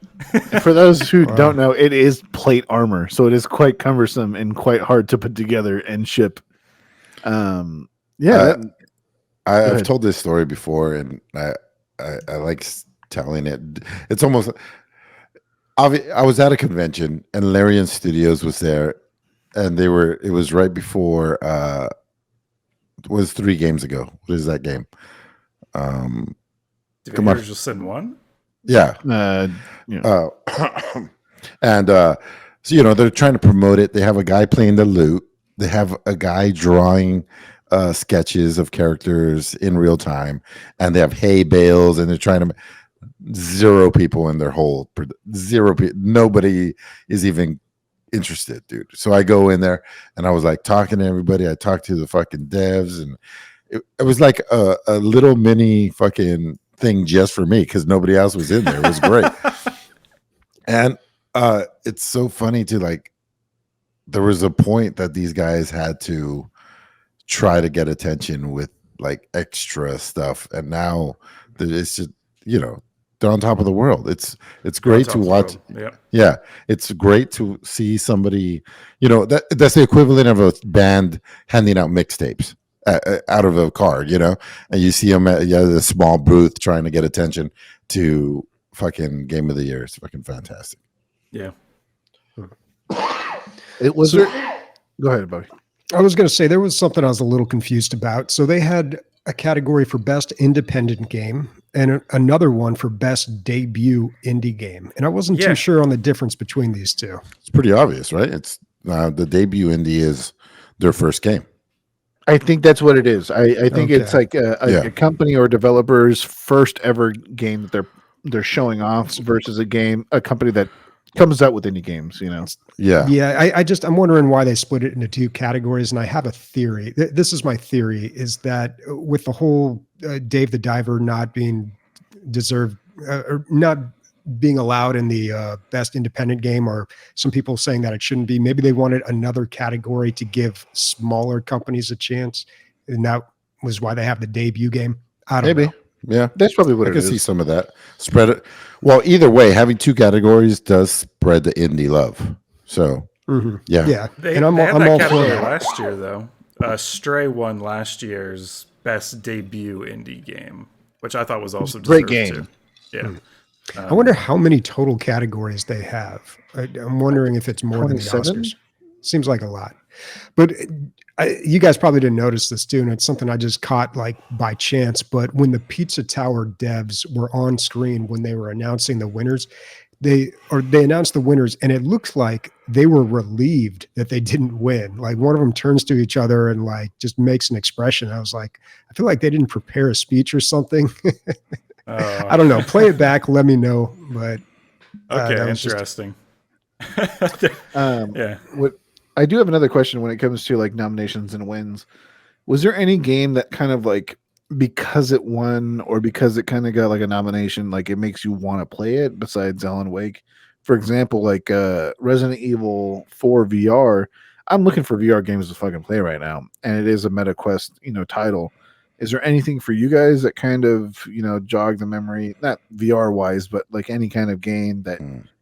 For those who don't know, it is plate armor, so it is quite cumbersome and quite hard to put together and ship. I've
told this story before, and I like telling it. It's almost. I was at a convention, and Larian Studios was there, and it was right before. It was 3 games ago. What is that game?
Division Sin 1?
Yeah. And so they're trying to promote it. They have a guy playing the lute. They have a guy drawing sketches of characters in real time, and they have hay bales, and they're trying to 0 people in their whole 0 people. Nobody is even interested, dude. So I go in there, and I was like talking to everybody. I talked to the fucking devs, and it was like a little mini fucking thing just for me because nobody else was in there. It was great. And it's so funny to like, there was a point that these guys had to try to get attention with like extra stuff, and now it's just, you know, they're on top of the world. It's great to watch. Yeah, it's great to see somebody, you know, that's the equivalent of a band handing out mixtapes out of a car, you know, and you see them at the small booth trying to get attention to fucking Game of the Year. It's fucking fantastic.
Yeah.
It was. Go ahead, Bobby.
I was going to say there was something I was a little confused about. So they had a category for best independent game and another one for best debut indie game. And I wasn't too sure on the difference between these two.
It's pretty obvious, right? It's the debut indie is their first game.
I think that's what it is. I think it's like a company or developer's first ever game that they're showing off versus a company that comes out with indie games, you know?
Yeah. I'm wondering why they split it into two categories. And I have a theory. This is my theory, is that with the whole Dave the Diver not being deserved or not being allowed in the best independent game, or some people saying that it shouldn't be, maybe they wanted another category to give smaller companies a chance. And that was why they have the debut game. I don't know.
Yeah,
that's probably what
I can see some of that. Spread it. Well, either way, having two categories does spread the indie love. So, yeah.
And I'm all for it. Last year, though, Stray won last year's best debut indie game, which I thought was also
great game.
Too. Yeah.
I wonder how many total categories they have. I'm wondering if it's more 27? Than the Oscars. Seems like a lot, but you guys probably didn't notice this too, and it's something I just caught like by chance. But when the Pizza Tower devs were on screen when they were announcing the winners, they announced the winners, and it looks like they were relieved that they didn't win. Like one of them turns to each other and like just makes an expression. I was like, I feel like they didn't prepare a speech or something. I don't know. Play it back. Let me know. But
okay, interesting.
What I do have another question when it comes to like nominations and wins. Was there any game that kind of like, because it won or because it kind of got like a nomination, like it makes you want to play it besides Alan Wake? For example, like Resident Evil 4 VR. I'm looking for VR games to fucking play right now, and it is a MetaQuest, title. Is there anything for you guys that kind of, jog the memory, not VR wise, but like any kind of game that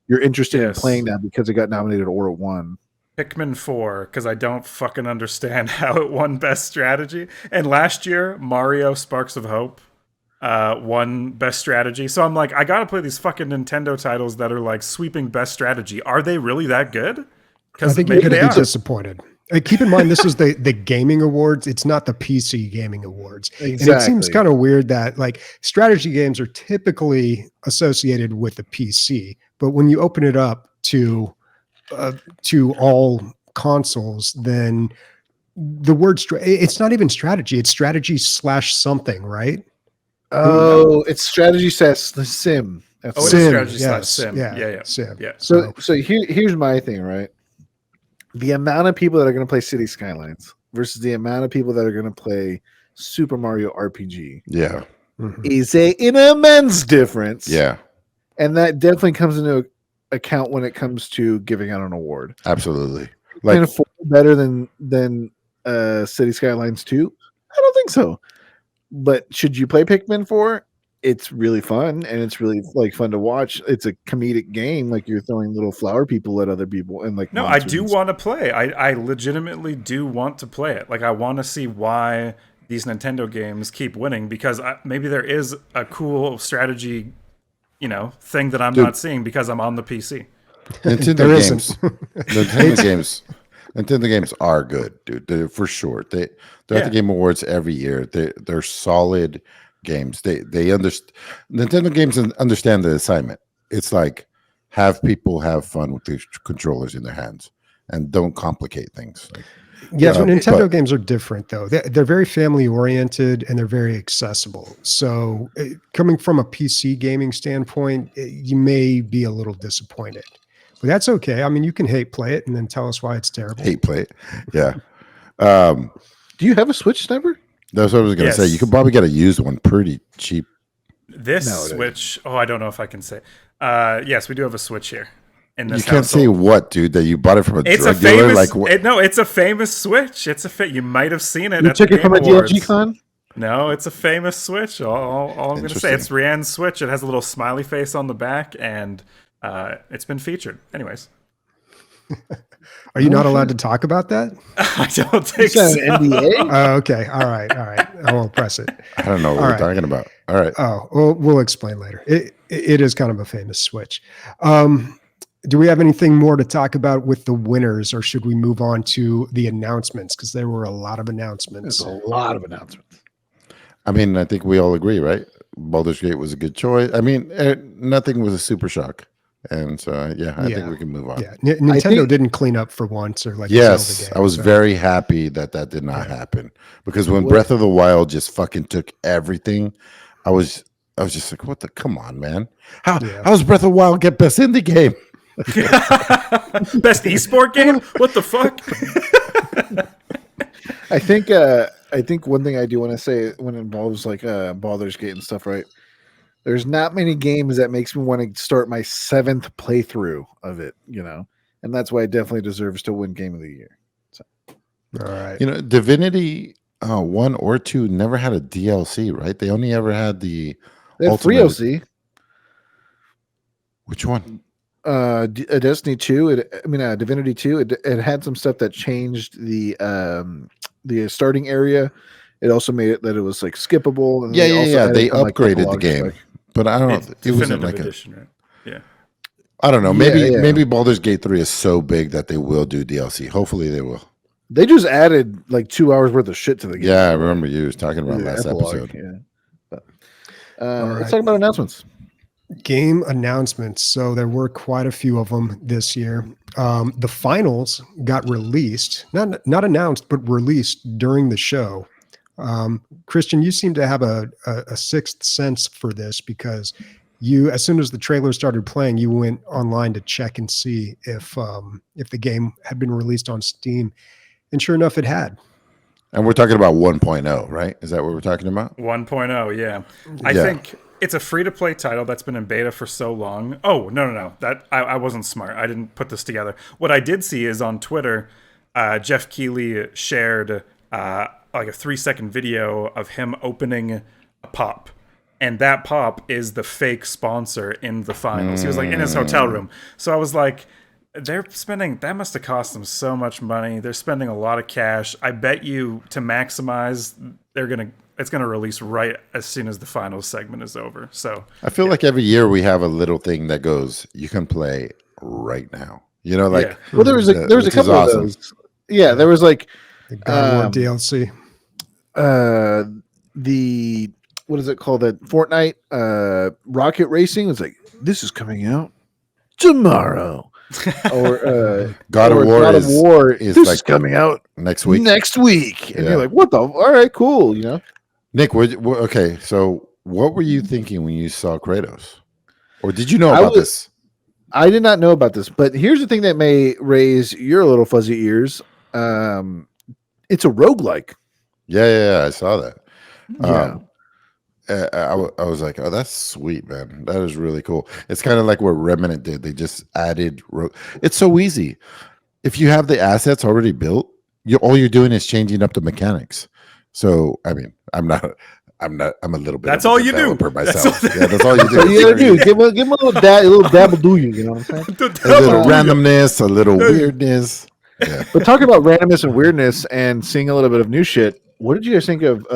you're interested in playing now because it got nominated or it won?
Pikmin 4, because I don't fucking understand how it won Best Strategy. And last year, Mario Sparks of Hope won Best Strategy. So I'm like, I gotta play these fucking Nintendo titles that are like sweeping Best Strategy. Are they really that good?
I think you're going to be disappointed. Keep in mind, this is the gaming awards. It's not the PC gaming awards. Exactly. And it seems kind of weird that like strategy games are typically associated with the PC, but when you open it up to all consoles, then the word it's not even strategy. It's strategy / something, right?
Oh, it's strategy / sim.
That's strategy / sim. Yeah.
Sim.
Yeah.
So here's my thing, right? The amount of people that are going to play City Skylines versus the amount of people that are going to play Super Mario RPG is an immense difference.
Yeah.
And that definitely comes into account when it comes to giving out an award.
Absolutely.
Like better than City Skylines 2? I don't think so. But should you play Pikmin 4? It's really fun, and it's really like fun to watch. It's a comedic game, like you're throwing little flower people at other people, and like
no, I do want to play. I legitimately do want to play it. Like I want to see why these Nintendo games keep winning, because maybe there is a cool strategy, thing that I'm not seeing because I'm on the PC.
Nintendo games are good, dude. They're for sure. They're at the Game Awards every year. They're solid games. They understand. Nintendo games understand the assignment. It's like have people have fun with the controllers in their hands and don't complicate things. Like,
yeah, but Nintendo games are different though. They're very family oriented and they're very accessible. So coming from a PC gaming standpoint, you may be a little disappointed, but that's okay. I mean, you can hate play it and then tell us why it's terrible.
Hate play it. Yeah.
Do you have a Switch, Sniper?
That's what I was going to say. You could probably get a used one pretty cheap.
This
nowadays.
Switch. Oh, I don't know if I can say. Yes, we do have a Switch here. In
You
this
can't say
household.
what, dude, that you bought it from a
It's a
drug dealer.
famous.
Like what?
No, it's a famous Switch. It's a you might have seen it.
You
at
took
the
it from
Game
a DLG
Awards.
con?
No, it's a famous Switch. All I'm going to say,
Interesting.
it's Rianne's Switch. It has a little smiley face on the back, and it's been featured. Anyways,
Are you not allowed to talk about that?
I don't think
Is that
so.
an NDA?
Oh, okay. All right. I won't press it.
I don't know what
All
we're
right.
talking about. All right.
Oh, well, we'll explain later. It is kind of a famous Switch. Do we have anything more to talk about with the winners, or should we move on to the announcements? Because there were a lot of announcements.
There's a lot of announcements.
I mean, I think we all agree, right? Baldur's Gate was a good choice. I mean, nothing was a super shock. And so, I think we can move on.
Yeah, Nintendo
think-
didn't clean up for once, or like a
Yes,
Zelda game,
I was
so-
very happy that did not happen, because when Breath of the Wild just fucking took everything, I was just like, what the? Come on, man! How's Breath of the Wild get best indie game?
Best esport game? What the fuck?
I think one thing I do want to say when it involves like Baldur's Gate and stuff, right? There's not many games that makes me want to start my 7th playthrough of it, and that's why it definitely deserves to win Game of the Year.
All right.
You know, Divinity 1 or 2 never had a DLC, right? They only ever had the
They have free
Ultimate-
OC.
Which one?
Destiny 2. Divinity 2. It had some stuff that changed the starting area. It also made it that it was like skippable. And
Yeah.
also added
They
some, like,
upgraded the
epilogue
game,
stuff.
but I don't know. It wasn't
Definitive
like
edition, right? Yeah.
I don't know.
Yeah.
Maybe Baldur's Gate 3 is so big that they will do DLC. Hopefully they will.
They just added like 2 hours worth of shit to the game.
Yeah, I remember you was talking about
The
last
epilogue,
episode.
Yeah. But,
All
let's
right.
talk about announcements.
Game announcements. So there were quite a few of them this year. The finals got released, not announced, but released during the show. Christian, you seem to have a sixth sense for this, because you, as soon as the trailer started playing, you went online to check and see if the game had been released on Steam, and sure enough, it had.
And we're talking about 1.0, right? Is that what we're talking about?
1.0, yeah. I
Yeah.
think it's a free-to-play title that's been in beta for so long. Oh, no. That I wasn't smart. I didn't put this together. What I did see is on Twitter, Jeff Keighley shared like a 3-second video of him opening a pop. And that pop is the fake sponsor in the finals. He was like in his hotel room. So I was like, that must have cost them so much money. They're spending a lot of cash. I bet you, to maximize, it's gonna release right as soon as the finals segment is over. So
I feel like every year we have a little thing that goes, you can play right now. You know, like
Yeah.
Well, there was a
which is
couple
awesome.
of those. Yeah, there was like
The God of War
Um,
DLC.
the what is it called? That Fortnite Rocket Racing was like, this is coming out tomorrow. Or
God
or
of War
God of
is
War
is
this
like
is coming out
next week.
next week, and
Yeah.
you're like, what the? All right, cool.
Nick, okay, so what were you thinking when you saw Kratos? Or did you know
I
about
was-
this?
I did not know about this, but here's the thing that may raise your little fuzzy ears. It's a roguelike.
Yeah, I saw that.
Yeah.
I was like, oh, that's sweet, man. That is really cool. It's kind of like what Remnant did. They just added. It's so easy. If you have the assets already built, all you're doing is changing up the mechanics. So, I mean, I'm a little bit.
That's
of a
all you do.
developer
That's
myself.
all-
Yeah, that's all you do.
So you gotta do give him a little dabble do you know what I'm saying?
A little randomness, a little weirdness. Yeah.
But talking about randomness and weirdness and seeing a little bit of new shit, what did you guys think of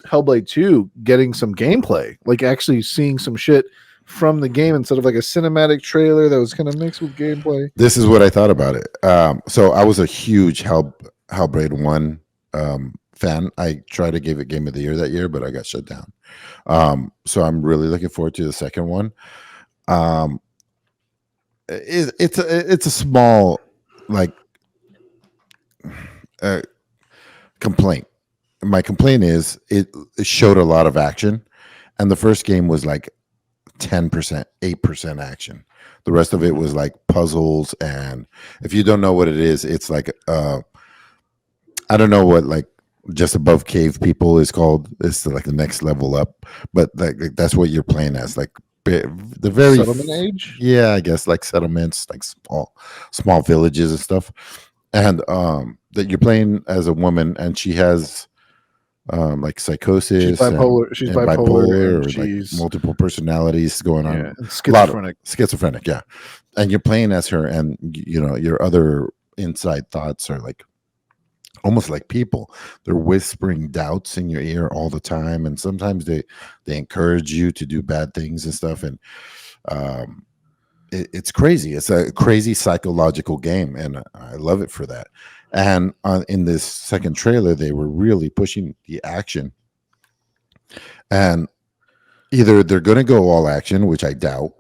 Hellblade 2 getting some gameplay? Like actually seeing some shit from the game instead of like a cinematic trailer that was kind of mixed with gameplay.
This is what I thought about it. So I was a huge Hellblade 1 fan. I tried to give it Game of the Year that year, but I got shut down. So I'm really looking forward to the second one. It's a small complaint. My complaint is it showed a lot of action, and the first game was like 10%, 8% action. The rest of it was like puzzles, and if you don't know what it is, it's like I don't know what like just above cave people is called. It's like the next level up, but like that's what you're playing as, like the very
Settlement age.
yeah, I guess like settlements, like small villages and stuff, and that you're playing as a woman, and she has like psychosis
She's
and
bipolar, and
or like
she's
multiple personalities going on.
yeah, and schizophrenic.
Schizophrenic, yeah. And you're playing as her, and you know your other inside thoughts are like almost like people. They're whispering doubts in your ear all the time, and sometimes they encourage you to do bad things and stuff. And um, it's crazy. It's a crazy psychological game, and I love it for that. And in this second trailer, they were really pushing the action, and either they're going to go all action, which I doubt,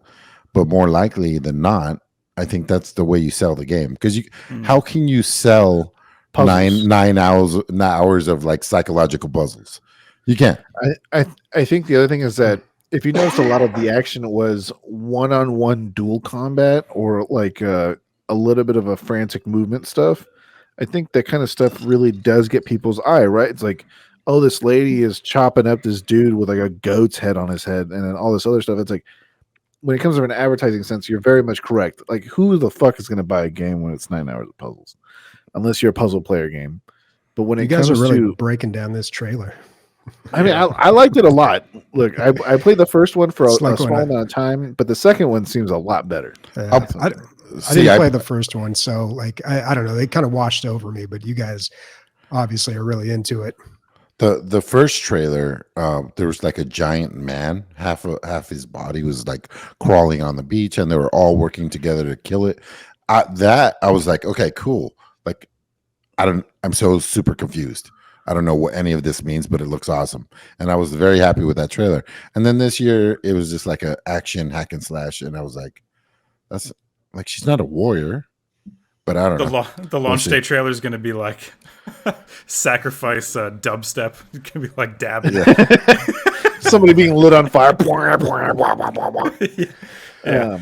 but more likely than not, I think that's the way you sell the game. Because how can you sell
Puzzles.
9 hours of like psychological puzzles? You can't.
I think the other thing is that if you notice, a lot of the action was one-on-one dual combat, or like a little bit of a frantic movement stuff. I think that kind of stuff really does get people's eye, right? It's like, oh, this lady is chopping up this dude with like a goat's head on his head, and then all this other stuff. It's like, when it comes to an advertising sense, you're very much correct. Like, who the fuck is going to buy a game when it's 9 hours of puzzles? Unless you're a puzzle player game. But when
You
it
guys
comes
are really
to,
breaking down this trailer.
I mean, I liked it a lot. Look, I played the first one for a
It's like
small
when
amount of time, but the second one seems a lot better.
I
See,
didn't play the first one, so like I don't know. They kind of washed over me, but you guys obviously are really into it.
the first trailer, there was like a giant man. Half his body was like crawling on the beach, and they were all working together to kill it. That I was like, okay, cool. Like, I'm so super confused. I don't know what any of this means, but it looks awesome, and I was very happy with that trailer. And then this year, it was just like a action hack and slash, and I was like, that's like, she's not a warrior, but I don't know.
The launch
see.
day trailer is going to be like sacrifice dubstep. It's going to be like dabbing.
Somebody being lit on fire.
Yeah.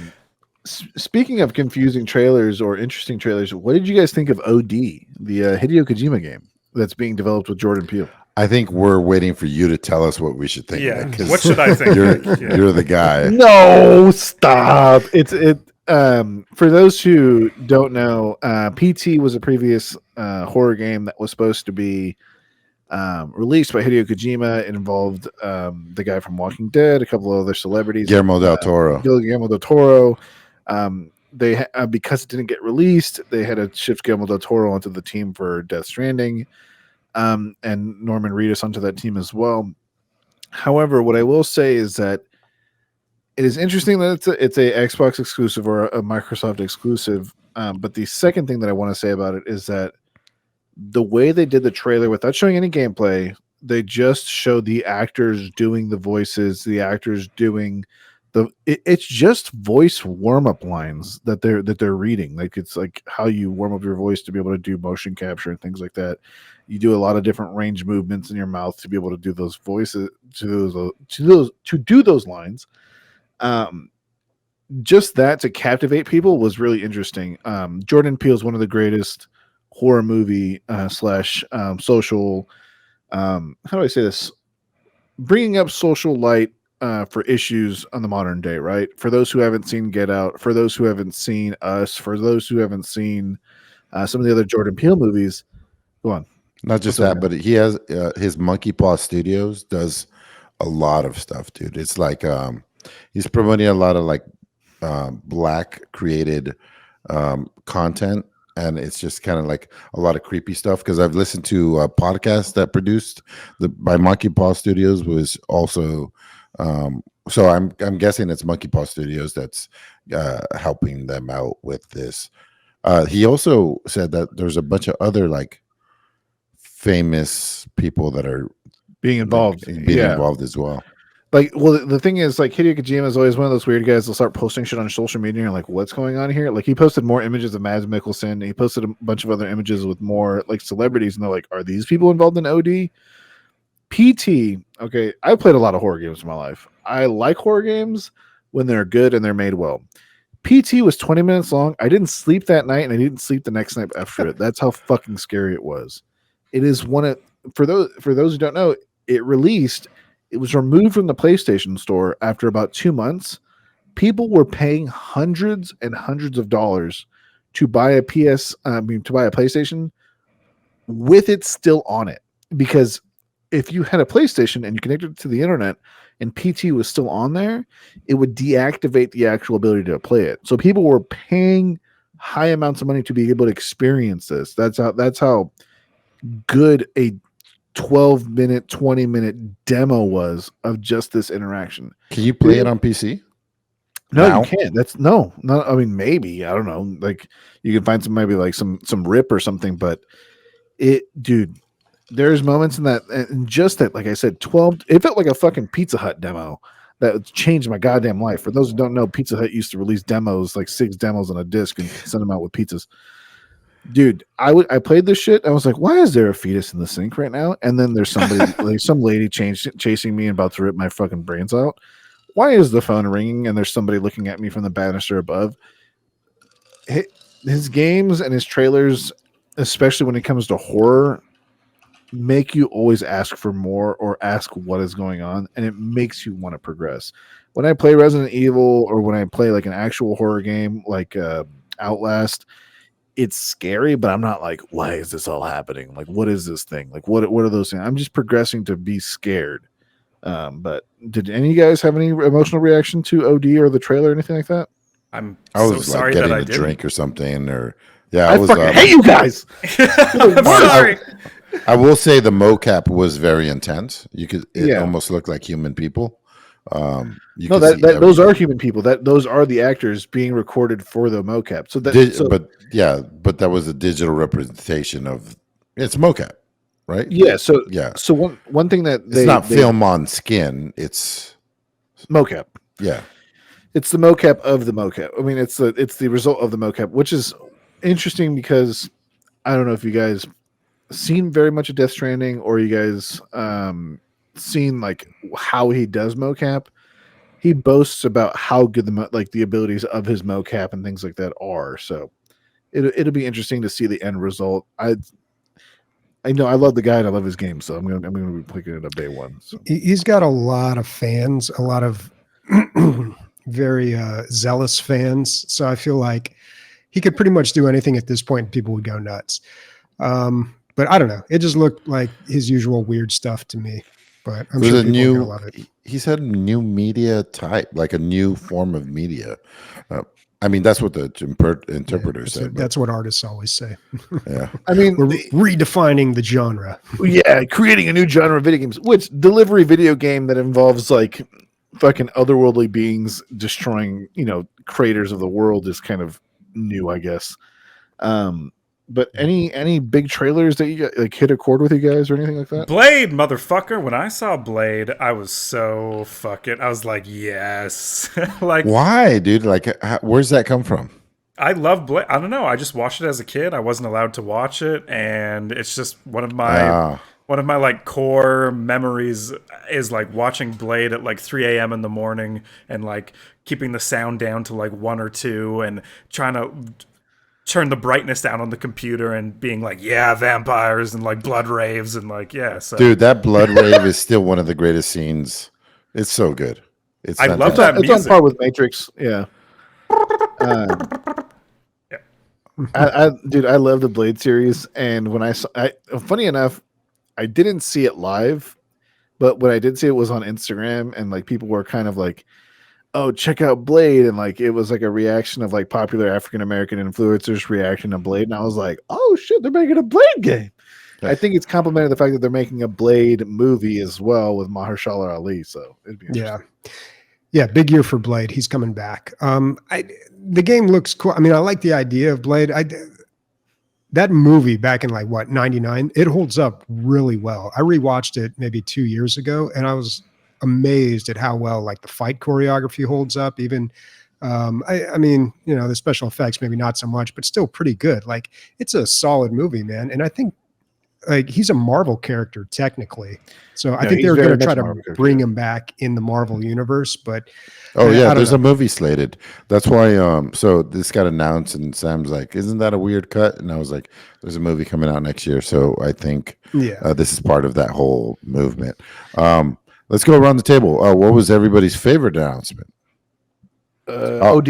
Speaking of confusing trailers or interesting trailers, what did you guys think of OD, the Hideo Kojima game that's being developed with Jordan Peele?
I think we're waiting for you to tell us what we should think.
Yeah.
Of it, 'cause
What should I think?
You're the guy.
No, stop. For those who don't know, PT was a previous horror game that was supposed to be released by Hideo Kojima. It involved the guy from Walking Dead, a couple of other celebrities,
Guillermo del Toro.
Guillermo del Toro. Because it didn't get released, they had to shift Guillermo del Toro onto the team for Death Stranding, and Norman Reedus onto that team as well. However, what I will say is that it is interesting that it's a Xbox exclusive or a Microsoft exclusive. But the second thing that I want to say about it is that the way they did the trailer without showing any gameplay, they just showed the actors doing the voices, the actors doing it's just voice warm-up lines that they're reading. Like, it's like how you warm up your voice to be able to do motion capture and things like that. You do a lot of different range movements in your mouth to be able to do those voices, to do those lines. Just that to captivate people was really interesting. Jordan Peele is one of the greatest horror movie slash social, how do I say this, bringing up social light for issues on the modern day, right? For those who haven't seen Get Out, for those who haven't seen Us, for those who haven't seen some of the other Jordan Peele movies, go on.
Not just that, but he has his Monkey Paw Studios does a lot of stuff, dude. It's like he's promoting a lot of like black created content, and it's just kind of like a lot of creepy stuff. Because I've listened to a podcast that produced by Monkey Paw Studios was also. So I'm guessing it's Monkey Paw Studios that's helping them out with this. He also said that there's a bunch of other like famous people that are
being involved,
involved as well.
Like, well, the thing is, like, Hideo Kojima is always one of those weird guys that'll start posting shit on social media, and you're like, what's going on here? Like, he posted more images of Mads Mikkelsen, he posted a bunch of other images with more like celebrities, and they're like, are these people involved in OD? PT, okay, I played a lot of horror games in my life. I like horror games when they're good and they're made well. PT was 20 minutes long. I didn't sleep that night, and I didn't sleep the next night after it. That's how fucking scary it was. It is for those who don't know, it was removed from the PlayStation Store after about 2 months. People were paying hundreds and hundreds of dollars to buy a PlayStation with it still on it, because if you had a PlayStation and you connected it to the internet and PT was still on there, it would deactivate the actual ability to play it. So people were paying high amounts of money to be able to experience this. That's how good a 12-minute, 20-minute demo was of just this interaction.
Can you play it on PC?
No,
Now?
you can't. That's no. I mean, maybe, I don't know. Like, you can find maybe like some rip or something, but dude, there's moments in that, and just that, like I said, 12. It felt like a fucking Pizza Hut demo that changed my goddamn life. For those who don't know, Pizza Hut used to release demos, like 6 demos on a disc, and send them out with pizzas. Dude, I played this shit. I was like, why is there a fetus in the sink right now? And then there's somebody, like some lady chasing me and about to rip my fucking brains out. Why is the phone ringing and there's somebody looking at me from the banister above? His games and his trailers, especially when it comes to horror, make you always ask for more or ask what is going on, and it makes you want to progress. When I play Resident Evil, or when I play like an actual horror game like Outlast, it's scary, but I'm not like, why is this all happening? Like, what is this thing? Like, what are those things? I'm just progressing to be scared. But did any of you guys have any emotional reaction to OD or the trailer or anything like that?
I was
sorry
like
that
getting
I
a
didn't.
drink or something, or yeah,
I fucking hate you guys.
I'm sorry.
I will say the mocap was very intense. It
Yeah.
almost looked like human people. You
No,
could see
those are
everything.
human people. Those are the actors being recorded for the mocap. So
But that was a digital representation of it's mocap, right?
yeah. So
Yeah,
one thing that
it's not film on skin. It's
mocap.
yeah.
It's the mocap of the mocap. I mean, it's the result of the mocap, which is interesting because I don't know if you guys seen very much of Death Stranding, or you guys seen like how he does mocap. He boasts about how good the abilities of his mocap and things like that are. So it'll be interesting to see the end result. I know I love the guy and I love his game, so I'm gonna be picking it up day one. So.
He's got a lot of fans, a lot of very zealous fans. So I feel like he could pretty much do anything at this point and people would go nuts. But I don't know. It just looked like his usual weird stuff to me. But I'm
There's
sure
a
people are
new.
gonna love it.
He said new media type, like a new form of media. I mean, that's what the interpreter said.
That's what artists always say.
Yeah.
I mean,
We're redefining the genre.
yeah, creating a new genre of video games, which delivery video game that involves like fucking otherworldly beings destroying, creators of the world is kind of new, I guess. But any big trailers that you got, like hit a chord with you guys or anything like that?
Blade, motherfucker. When I saw Blade, I was so fucking. I was like, yes. Like,
Why, dude? Like, where's that come from?
I love Blade. I don't know. I just watched it as a kid. I wasn't allowed to watch it, and it's just one of my like core memories is like watching Blade at like 3 a.m. in the morning and like keeping the sound down to like 1 or 2 and trying to turn the brightness down on the computer and being like, yeah, vampires and like blood raves and like, yeah. So
Dude, that blood rave is still one of the greatest scenes. It's so good. It's
I love
fantastic.
that
It's on
music.
par with Matrix. Yeah. Dude, I love the Blade series, and when funny enough, I didn't see it live, but when I did see it was on Instagram, and like people were kind of like, "Oh, check out Blade," and like it was like a reaction of like popular African American influencers reaction to Blade, and I was like, "Oh shit, they're making a Blade game." I think it's complimented the fact that they're making a Blade movie as well with Mahershala Ali, so it'd be interesting.
Yeah, big year for Blade. He's coming back. The game looks cool. I mean, I like the idea of Blade. That movie back in like what 99, it holds up really well. I rewatched it maybe 2 years ago, and I was amazed at how well like the fight choreography holds up. Even I mean, the special effects maybe not so much, but still pretty good. Like it's a solid movie, man. And I think like he's a Marvel character technically. So I
No,
think
he's
they're
very
going to
much
try
a
to
Marvel character.
bring him back in the Marvel universe, but
Oh yeah,
I don't
there's a
know.
movie slated. That's why. So this got announced, and Sam's like, "Isn't that a weird cut?" And I was like, "There's a movie coming out next year." So I think
Yeah.
this is part of that whole movement. Let's go around the table. What was everybody's favorite announcement?
OD.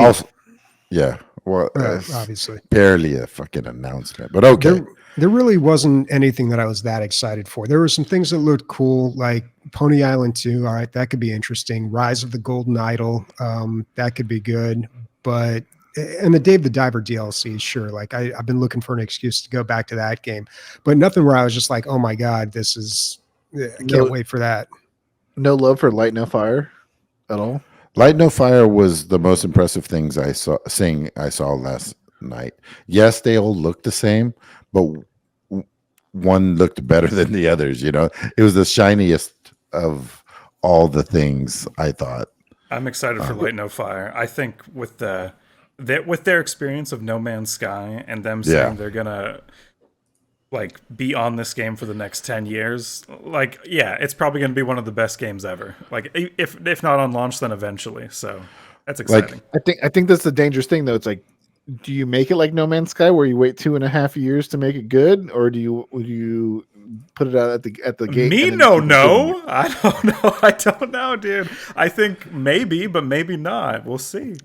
Yeah. Well,
Obviously.
barely a fucking announcement, but okay.
There really wasn't anything that I was that excited for. There were some things that looked cool, like Pony Island 2. All right, that could be interesting. Rise of the Golden Idol, that could be good. But and the Dave the Diver DLC, sure. Like I've been looking for an excuse to go back to that game, but nothing where I was just like, oh my god, this is. I can't wait for that.
No love for Light No Fire at all.
Light No Fire was the most impressive things I saw last night. Yes, they all looked the same, but one looked better than the others. You know, it was the shiniest of all the things. I thought.
I'm excited for Light No Fire. I think with their experience of No Man's Sky and them saying they're gonna like be on this game for the next 10 years, like it's probably gonna be one of the best games ever. Like if not on launch, then eventually. So that's exciting.
I think that's the dangerous thing though. It's like, do you make it like No Man's Sky where you wait 2.5 years to make it good, or do you put it out at the gate?
I don't know. I don't know, dude. I think maybe, but maybe not. We'll see.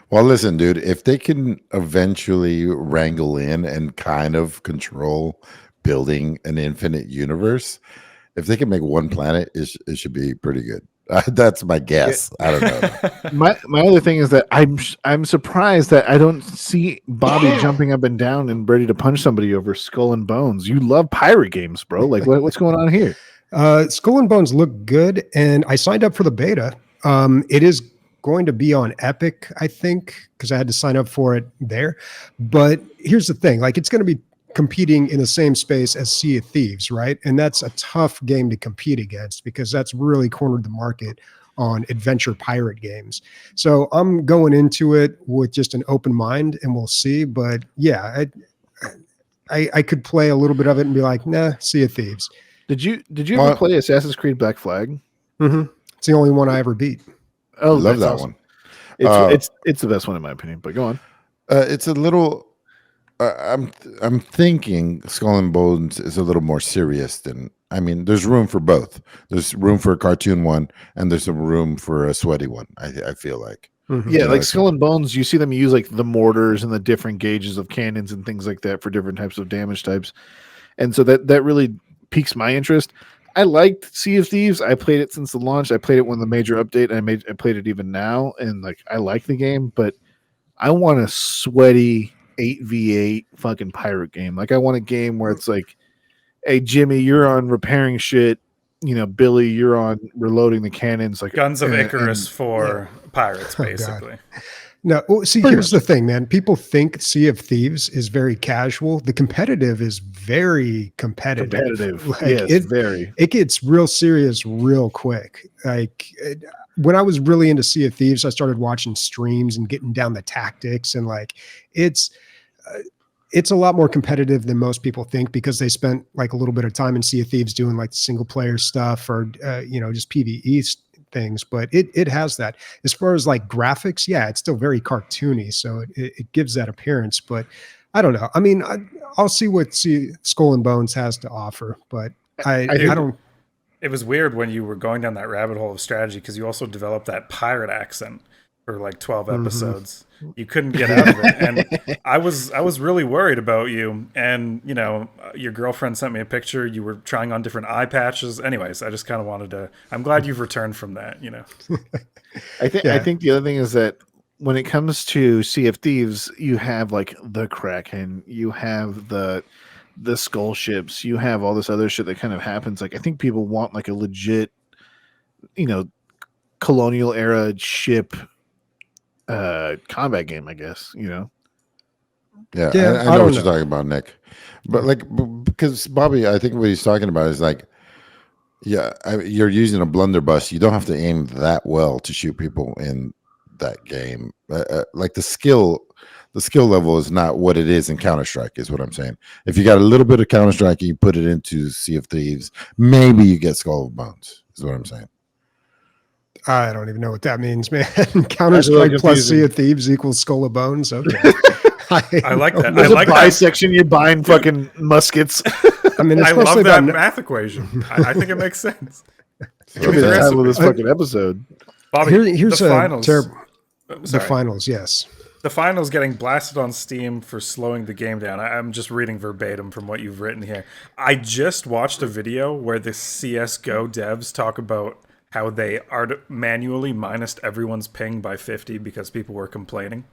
Well, listen, dude, if they can eventually wrangle in and kind of control building an infinite universe, if they can make one planet, it should be pretty good. That's my guess. I don't know.
My other thing is that I'm surprised that I don't see Bobby jumping up and down and ready to punch somebody over Skull and Bones. You love pirate games, bro. Like what's going on here?
Skull and Bones look good, and I signed up for the beta. It is going to be on Epic, I think, because I had to sign up for it there. But here's the thing, like it's going to be competing in the same space as Sea of Thieves, right? And that's a tough game to compete against because that's really cornered the market on adventure pirate games. So I'm going into it with just an open mind and we'll see. But yeah, I could play a little bit of it and be like, nah, Sea of Thieves.
Did you ever play Assassin's Creed Black Flag?
Mm-hmm. It's the only one I ever beat.
Oh,
I love that
awesome.
one.
It's the best one in my opinion. But go on.
It's a little. I'm thinking Skull and Bones is a little more serious than. I mean, there's room for both. There's room for a cartoon one, and there's some room for a sweaty one. I feel like.
Mm-hmm. Yeah, like Skull and Bones, you see them use like the mortars and the different gauges of cannons and things like that for different types of damage types, and so that really piques my interest. I liked Sea of Thieves. I played it since the launch. I played it when the major update. I played it even now, and like I like the game, but I want a sweaty 8v8 fucking pirate game. Like I want a game where it's like, hey Jimmy, you're on repairing shit. You know, Billy, you're on reloading the cannons. Like
Guns of Icarus for pirates, basically.
No, well, see, here's the thing, man. People think Sea of Thieves is very casual. The competitive is very competitive.
Like, yes, very.
It gets real serious real quick. Like when I was really into Sea of Thieves, I started watching streams and getting down the tactics, and like it's a lot more competitive than most people think because they spent like a little bit of time in Sea of Thieves doing like single player stuff or just PvE things, but it has that. As far as like graphics, yeah, it's still very cartoony, so it gives that appearance. But I don't know. I mean, I'll see what Skull and Bones has to offer, but I don't.
It was weird when you were going down that rabbit hole of strategy because you also developed that pirate accent for like 12 episodes. You couldn't get out of it, and I was really worried about you. And your girlfriend sent me a picture. You were trying on different eye patches. Anyways, I just kind of wanted to. I'm glad you've returned from that.
I think the other thing is that when it comes to Sea of Thieves, you have like the Kraken, you have the skull ships, you have all this other shit that kind of happens. Like I think people want like a legit, colonial era ship combat game, I guess.
Yeah, I know what you're talking about, Nick. But like, because Bobby, I think what he's talking about is like, you're using a blunderbuss. You don't have to aim that well to shoot people in that game. Like the skill The skill level is not what it is in Counter-Strike, is what I'm saying. If you got a little bit of Counter-Strike and you put it into Sea of Thieves, maybe you get Skull of Bones, is what I'm saying.
I don't even know what that means, man. Counter-Strike plus Sea of Thieves equals Skull of Bones. Okay.
I like that.
There's
I like
a buy
that.
section. You're buying fucking muskets.
I mean, it's
I love
mostly
that
about
math equation. I think it makes sense.
That'll be the title of this fucking episode.
Bobby,
here's
the
a
finals.
terrible. The
Sorry.
finals, yes.
The finals getting blasted on Steam for slowing the game down. I'm just reading verbatim from what you've written here. I just watched a video where the CSGO devs talk about how they manually minused everyone's ping by 50 because people were complaining.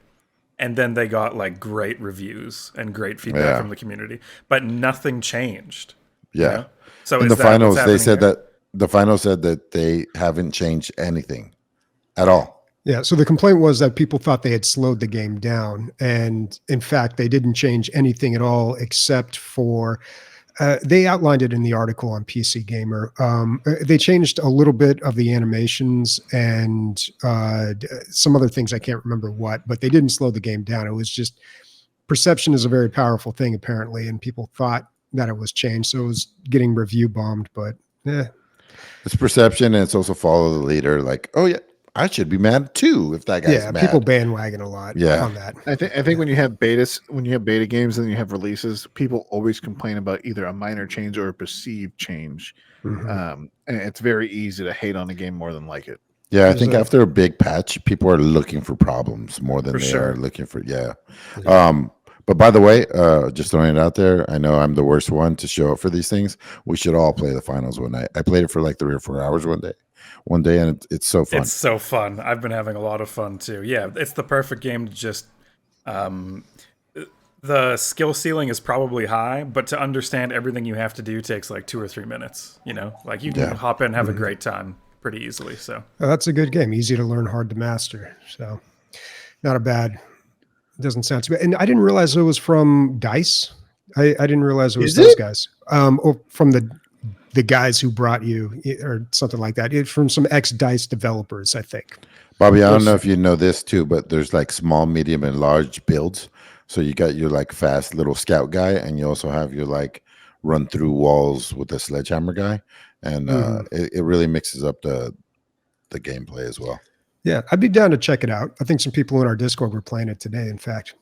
And then they got like great reviews and great feedback from the community. But nothing changed.
Yeah.
You know? So
in the finals, they said that the finals said that they haven't changed anything at all.
Yeah, so the complaint was that people thought they had slowed the game down. And in fact, they didn't change anything at all except for they outlined it in the article on PC Gamer. They changed a little bit of the animations and some other things. I can't remember what, but they didn't slow the game down. It was just perception is a very powerful thing, apparently, and people thought that it was changed. So it was getting review bombed, but
it's perception, and it's also follow the leader. Like, oh yeah, I should be mad too if that guy's mad.
People bandwagon a lot on that.
I think when you have beta games and then you have releases, people always complain about either a minor change or a perceived change. And it's very easy to hate on a game more than like it.
Yeah, I think after a big patch, people are looking for problems more than are looking for But by the way, just throwing it out there, I know I'm the worst one to show up for these things. We should all play the finals one night. I played it for like 3 or 4 hours one day, and it's so fun.
It's so fun. I've been having a lot of fun too. Yeah, it's the perfect game to just the skill ceiling is probably high, but to understand everything you have to do takes like 2 or 3 minutes, you know? Like you can hop in and have a great time pretty easily. So
that's a good game. Easy to learn, hard to master. So not a bad, doesn't sound too bad. And I didn't realize it was from DICE. I didn't realize it was those guys. Or from the guys who brought you or something like that. From some ex-DICE developers, I think.
Bobby, I don't know if you know this too, but there's like small, medium, and large builds. So you got your like fast little scout guy, and you also have your like run through walls with a sledgehammer guy. And it really mixes up the gameplay as well.
Yeah, I'd be down to check it out. I think some people in our Discord were playing it today, in fact.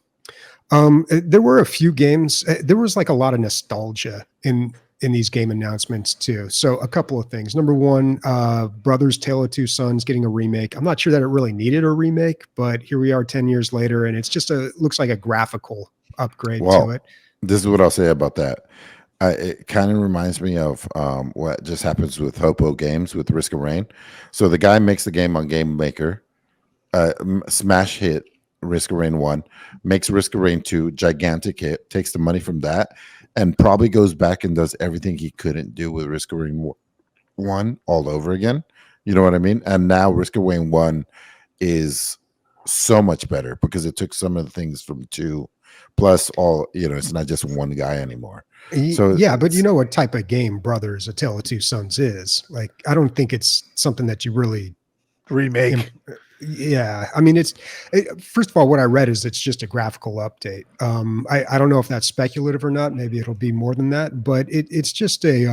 There were a few games. There was like a lot of nostalgia in these game announcements too. So a couple of things. Number one, Brothers Tale of Two Sons getting a remake. I'm not sure that it really needed a remake, but here we are 10 years later, and it's just looks like a graphical upgrade to it.
This is what I'll say about that. It kind of reminds me of what just happens with Hopo Games with Risk of Rain. So the guy makes the game on Game Maker, smash hit Risk of Rain 1, makes Risk of Rain 2, gigantic hit, takes the money from that, and probably goes back and does everything he couldn't do with Risk of Rain 1 all over again. You know what I mean? And now Risk of Rain 1 is so much better because it took some of the things from 2, plus all, it's not just one guy anymore. So
yeah, but you know what type of game Brothers: A Tale of Two Sons is. Like, I don't think it's something that you really
remake.
Yeah, I mean, first of all, what I read is it's just a graphical update. I don't know if that's speculative or not. Maybe it'll be more than that, but it's just a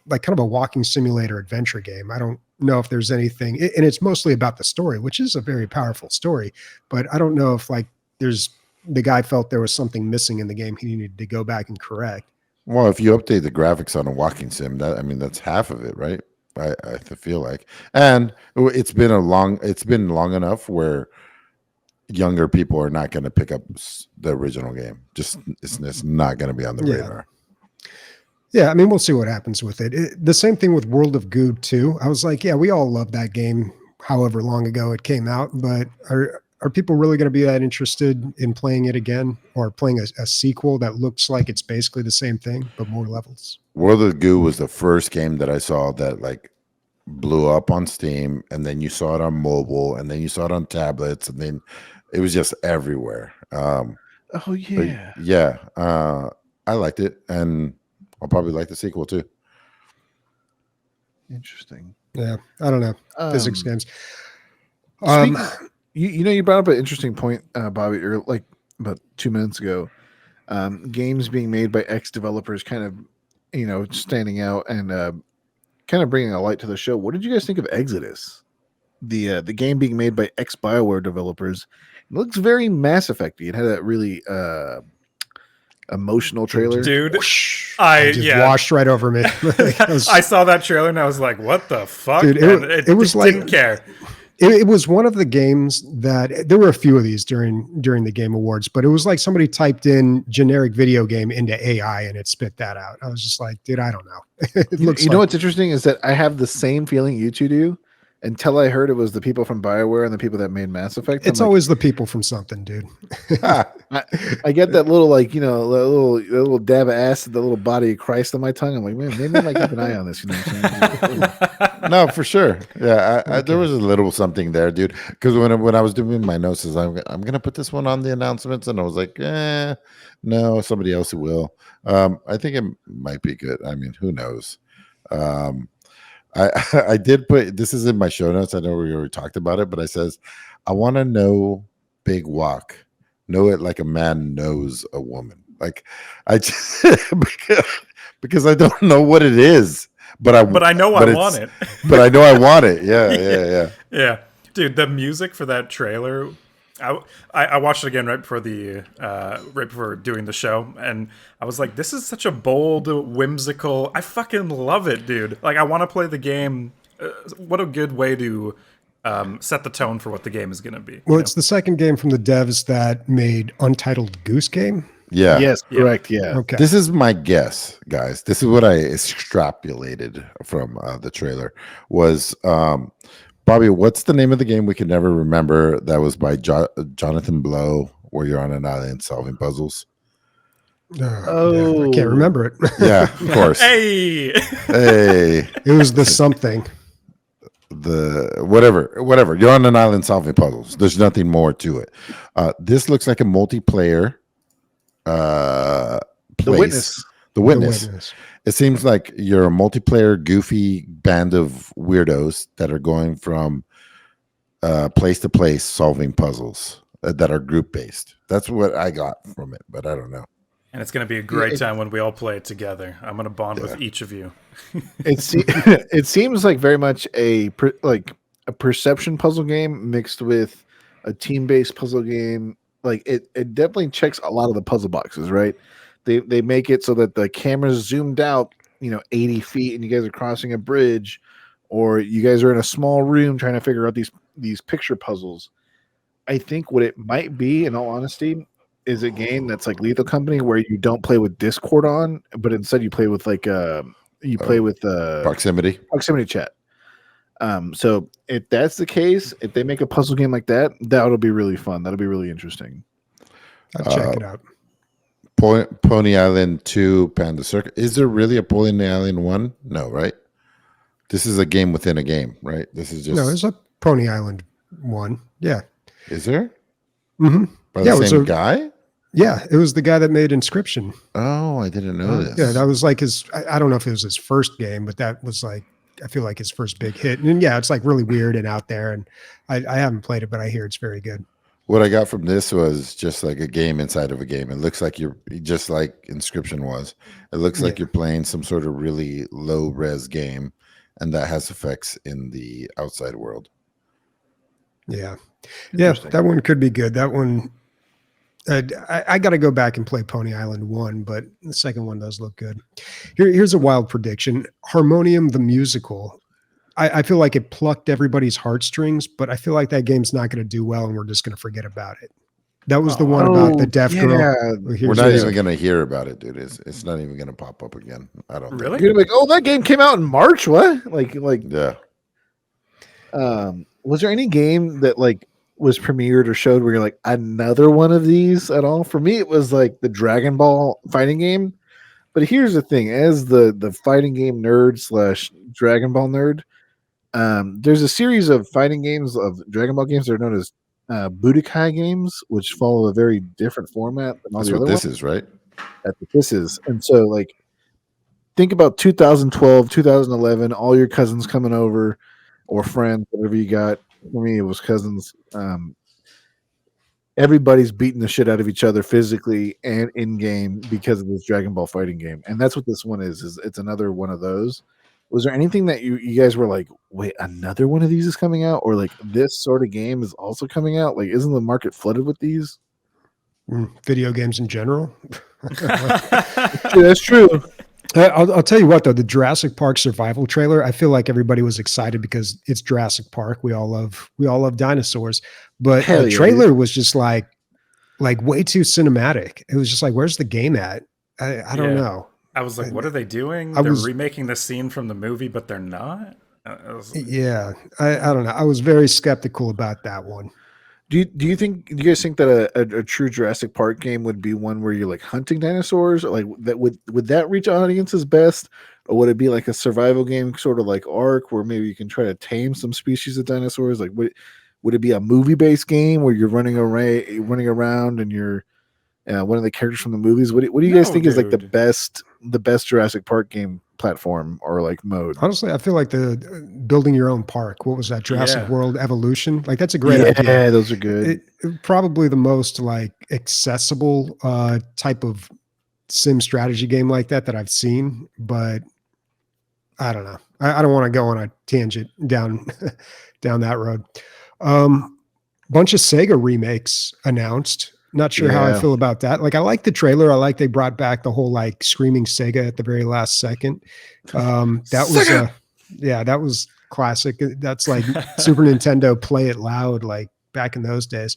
like kind of a walking simulator adventure game. I don't know if there's anything, and it's mostly about the story, which is a very powerful story. But I don't know if like the guy felt there was something missing in the game he needed to go back and correct.
Well, if you update the graphics on a walking sim, that's half of it, right? I feel like, and it's been long enough where younger people are not going to pick up the original game. Just it's not going to be on the radar.
Yeah, I mean, we'll see what happens with it. The same thing with World of Goo too. I was like, yeah, we all love that game, however long ago it came out, but are people really going to be that interested in playing it again or playing a sequel that looks like it's basically the same thing but more levels?
World of Goo was the first game that I saw that like blew up on Steam, and then you saw it on mobile, and then you saw it on tablets, and then it was just everywhere. I liked it, and I'll probably like the sequel too.
Interesting.
Yeah, I don't know. Physics games.
You brought up an interesting point, Bobby. Like about 2 minutes ago. Games being made by ex developers, kind of, standing out and kind of bringing a light to the show. What did you guys think of Exodus? The game being made by ex BioWare developers. It looks very Mass Effect-y. It had that really emotional trailer.
Dude,
Whoosh,
I
just
yeah.
washed right over me.
I saw that trailer and I was like, "What the fuck?"
Dude, it was
just
like-
didn't care.
It was one of the games that there were a few of these during the Game Awards, but it was like somebody typed in generic video game into AI and it spit that out. I was just like, dude, I don't know. It looks
You know
like,
what's interesting is that I have the same feeling you two do until I heard it was the people from BioWare and the people that made Mass Effect.
it's
I'm like,
always the people from something, dude.
I get that little little dab of acid, the little body of Christ on my tongue. I'm like, man, maybe I might keep an eye on this. You know what I'm saying?
No, for sure. Yeah, there was a little something there, dude. Because when I was doing my notes, is I'm gonna put this one on the announcements, and I was like, no, somebody else will. I think it might be good. I mean, who knows? I did put this is in my show notes. I know we already talked about it, but I says I want to know Big Walk, know it like a man knows a woman. Like I just because I don't know what it is. But I
know I want it.
But I know I want it. Yeah.
Yeah, dude, the music for that trailer. I watched it again right before doing the show, and I was like, "This is such a bold, whimsical. I fucking love it, dude. Like, I want to play the game. What a good way to set the tone for what the game is going to be."
Well, it's the second game from the devs that made Untitled Goose Game.
Yeah.
Yes, correct. Yeah.
Okay.
This is my guess, guys. This is what I extrapolated from the trailer. Was Bobby? What's the name of the game we can never remember? That was by Jonathan Blow, where you're on an island solving puzzles.
Yeah, I can't remember it.
Yeah, of course.
Hey,
It was the something.
The whatever. You're on an island solving puzzles. There's nothing more to it. This looks like a multiplayer.
The
Place.
Witness.
The Witness. It seems like you're a multiplayer, goofy band of weirdos that are going from place to place solving puzzles that are group based. That's what I got from it, but I don't know.
and it's going to be a great time when we all play it together. I'm going to bond with each of you.
It seems like very much a perception puzzle game mixed with a team based puzzle game. Like it definitely checks a lot of the puzzle boxes, right? They make it so that the camera's zoomed out, 80 feet, and you guys are crossing a bridge, or you guys are in a small room trying to figure out these picture puzzles. I think what it might be, in all honesty, is a game that's like Lethal Company, where you don't play with Discord on, but instead you play with
Proximity
chat. So if that's the case, if they make a puzzle game like that, that'll be really fun. That'll be really interesting.
I'll check it out.
Pony Island 2, Panda Circuit. Is there really a Pony Island 1? No, right? This is a game within a game, right? This is just
No, there's a Pony Island 1. Yeah.
Is there?
Mm-hmm.
By the same guy?
Yeah, it was the guy that made Inscription.
Oh, I didn't know this.
Yeah, that was like I don't know if it was his first game, but that was like, I feel like his first big hit. And yeah, it's like really weird and out there. And I haven't played it, but I hear it's very good.
What I got from this was just like a game inside of a game. It looks like you're just like Inscription was. It looks like you're playing some sort of really low res game, and that has effects in the outside world.
Yeah. Yeah, that one could be good. That one, I got to go back and play Pony Island 1, but the second one does look good. Here's a wild prediction. Harmonium the Musical. I feel like it plucked everybody's heartstrings, but I feel like that game's not going to do well, and we're just going to forget about it. That was the one about the deaf girl.
We're not even going to hear about it, dude. It's not even going to pop up again. I don't
Really?
You're like, oh, that game came out in March. What?
Yeah.
Was there any game that was premiered or showed where you're like, another one of these at all? For me, it was like the Dragon Ball fighting game. But here's the thing: as the fighting game nerd / Dragon Ball nerd, there's a series of fighting games of Dragon Ball games that are known as Budokai games, which follow a very different format than all
That's
the
what
other
this
ones.
is, right?
That's what this is. And so, think about 2012, 2011, all your cousins coming over or friends, whatever you got. For me, it was cousins. everybody's beating the shit out of each other physically and in game because of this Dragon Ball fighting game. And that's what this one is it's another one of those. Was there anything that you guys were like, wait, another one of these is coming out, or like this sort of game is also coming out? Like, isn't the market flooded with these?
Video games in general.
That's true.
I'll tell you what, though, the Jurassic Park survival trailer, I feel like everybody was excited because it's Jurassic Park. We all love dinosaurs, but
Hell
the
yeah,
trailer was just like way too cinematic. It was just like, where's the game at? I don't
Yeah.
know.
I was like, what are they doing? They're remaking the scene from the movie, but they're not?
Yeah, I don't know. I was very skeptical about that one.
Do you guys think that a true Jurassic Park game would be one where you're like hunting dinosaurs, or like that would that reach audiences best, or would it be like a survival game, sort of like Ark, where maybe you can try to tame some species of dinosaurs? Like, would it be a movie based game where you're running around and you're one of the characters from the movies? What do you guys think is like the best Jurassic Park game platform or like mode?
Honestly, I feel like the building your own park. What was that? Jurassic World Evolution. Like, that's a great idea.
Yeah, those are good.
Probably the most like accessible type of sim strategy game like that I've seen, but I don't know. I don't want to go on a tangent down that road. Bunch of Sega remakes announced. Not sure how I feel about that. Like, I like the trailer. I like they brought back the whole like screaming Sega at the very last second. That was that was classic. That's like Super Nintendo Play It Loud, like back in those days.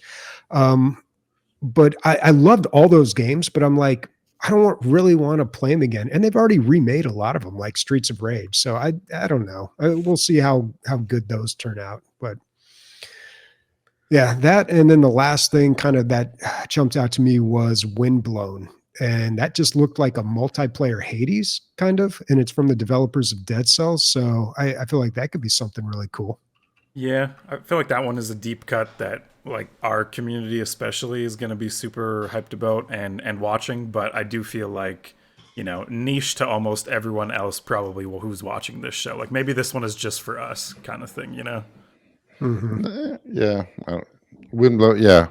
But I loved all those games, but I'm like, I don't really want to play them again. And they've already remade a lot of them, like Streets of Rage. So I don't know. We'll see how good those turn out. But yeah, that, and then the last thing kind of that jumped out to me was Windblown. And that just looked like a multiplayer Hades kind of, and it's from the developers of Dead Cells. So I feel like that could be something really cool.
Yeah, I feel like that one is a deep cut that like our community especially is going to be super hyped about and watching. But I do feel like, you know, niche to almost everyone else probably who's watching this show. Like maybe this one is just for us kind of thing, you know?
Mm-hmm. Yeah, Windblow. Yeah,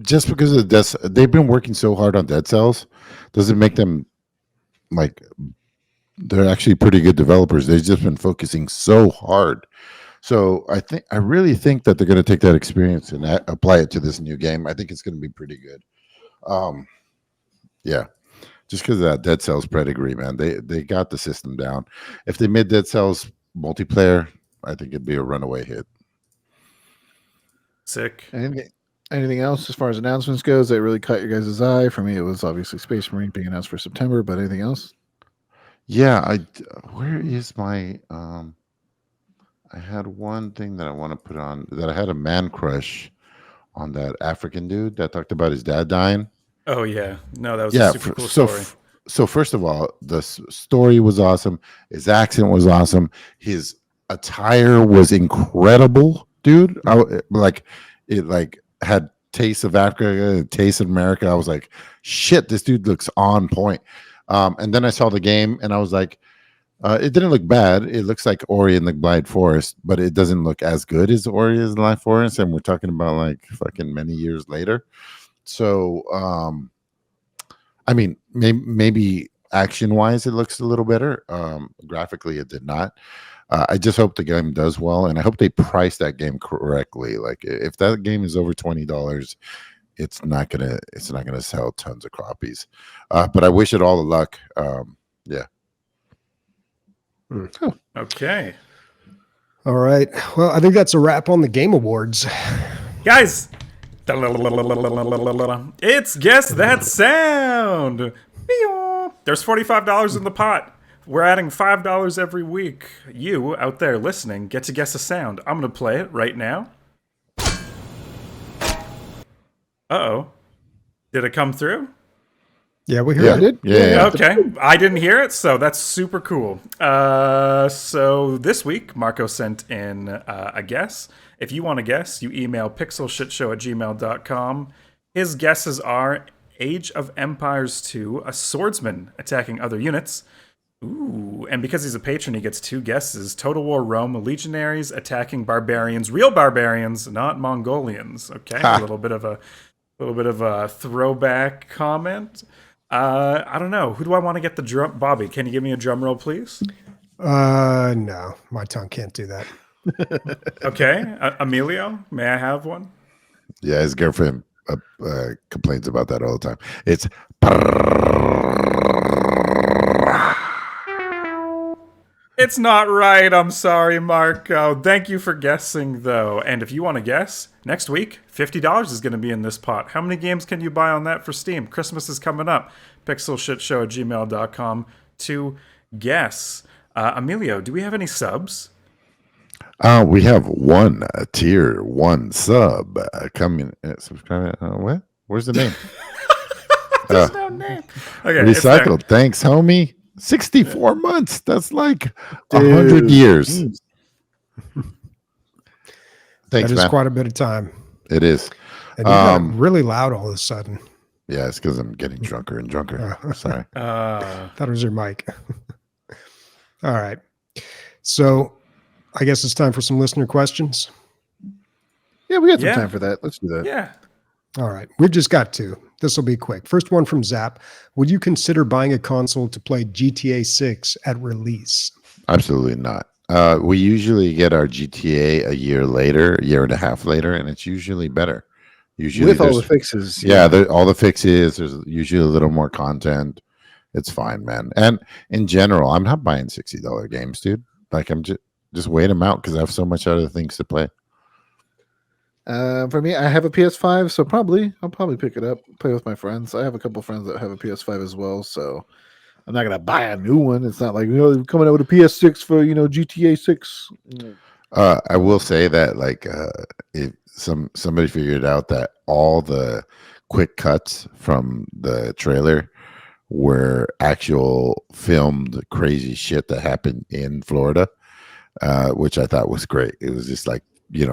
just because of they've been working so hard on Dead Cells, doesn't make them like they're actually pretty good developers. They've just been focusing so hard. So I really think that they're going to take that experience and apply it to this new game. I think it's going to be pretty good. Yeah, just because of that Dead Cells pedigree, man. They got the system down. If they made Dead Cells multiplayer, I think it'd be a runaway hit.
Sick.
Anything else as far as announcements goes that really caught your guys' eye? For me, it was obviously Space Marine being announced for September, but anything else?
Yeah, where is my I had one thing that I want to put on, that I had a man crush on that African dude that talked about his dad dying.
Oh yeah, no, that was a super cool story.
So first of all, the story was awesome. His accent was awesome. His attire was incredible, dude. It had taste of Africa, taste of America. I was like, shit, this dude looks on point. And then I saw the game and I was like, it didn't look bad. It looks like Ori and the Blind Forest, but it doesn't look as good as Ori and the Blind Forest. And we're talking about like fucking many years later. So, I mean, maybe action wise, it looks a little better. Graphically, it did not. I just hope the game does well, and I hope they price that game correctly. Like, if that game is over $20, it's not gonna sell tons of copies. But I wish it all the luck. Yeah.
Okay.
All right. Well, I think that's a wrap on the Game Awards.
Guys, it's Guess That Sound. There's $45 in the pot. We're adding $5 every week. You out there listening get to guess a sound. I'm going to play it right now. Uh-oh. Did it come through?
Yeah, we heard it.
Yeah.
Okay. I didn't hear it, so that's super cool. So this week, Marco sent in a guess. If you want to guess, you email pixelshitshow@gmail.com. His guesses are Age of Empires 2, a swordsman attacking other units, Ooh, and because he's a patron, he gets 2 guesses. Total War Rome, legionaries attacking barbarians, real barbarians, not Mongolians. Okay,
Ha.
a little bit of a throwback comment. I don't know. Who do I want to get the drum? Bobby, can you give me a drum roll, please?
No, my tongue can't do that.
Okay, Emilio, may I have one?
Yeah, his girlfriend complains about that all the time. It's
It's not right. I'm sorry, Marco. Thank you for guessing, though. And if you want to guess, next week, $50 is going to be in this pot. How many games can you buy on that for Steam? Christmas is coming up. Pixelshitshow@gmail.com to guess. Emilio, do we have any subs?
we have one tier 1 sub coming. Subscribe. What? Where's the name?
There's no name. Okay, it's there.
Recycled. Thanks, homie. 64 months. That's like
Dude.
100 years.
Jeez.
Thanks,
That is
man.
quite a bit of time.
It is.
And you got really loud all of a sudden.
Yeah, it's because I'm getting drunker and drunker. Sorry.
Thought it was your mic. All right. So I guess it's time for some listener questions.
Yeah, we got some
Yeah.
time for that. Let's do that.
Yeah.
All right. We've just got 2. This will be quick. First one from Zap. Would you consider buying a console to play GTA 6 at release?
Absolutely not. We usually get our GTA a year and a half later, and it's usually better. Usually
With all
there's-
the fixes.
yeah, all the fixes. There's usually a little more content. It's fine, man. And in general, I'm not buying $60 games, dude. Like I'm just wait them out because I have so much other things to play.
For me, I have a PS5, so I'll probably pick it up, play with my friends. I have a couple friends that have a PS5 as well, so I'm not gonna buy a new one. It's not like coming out with a PS6 for GTA 6.
I will say that like if somebody figured out that all the quick cuts from the trailer were actual filmed crazy shit that happened in Florida, which I thought was great. It was just like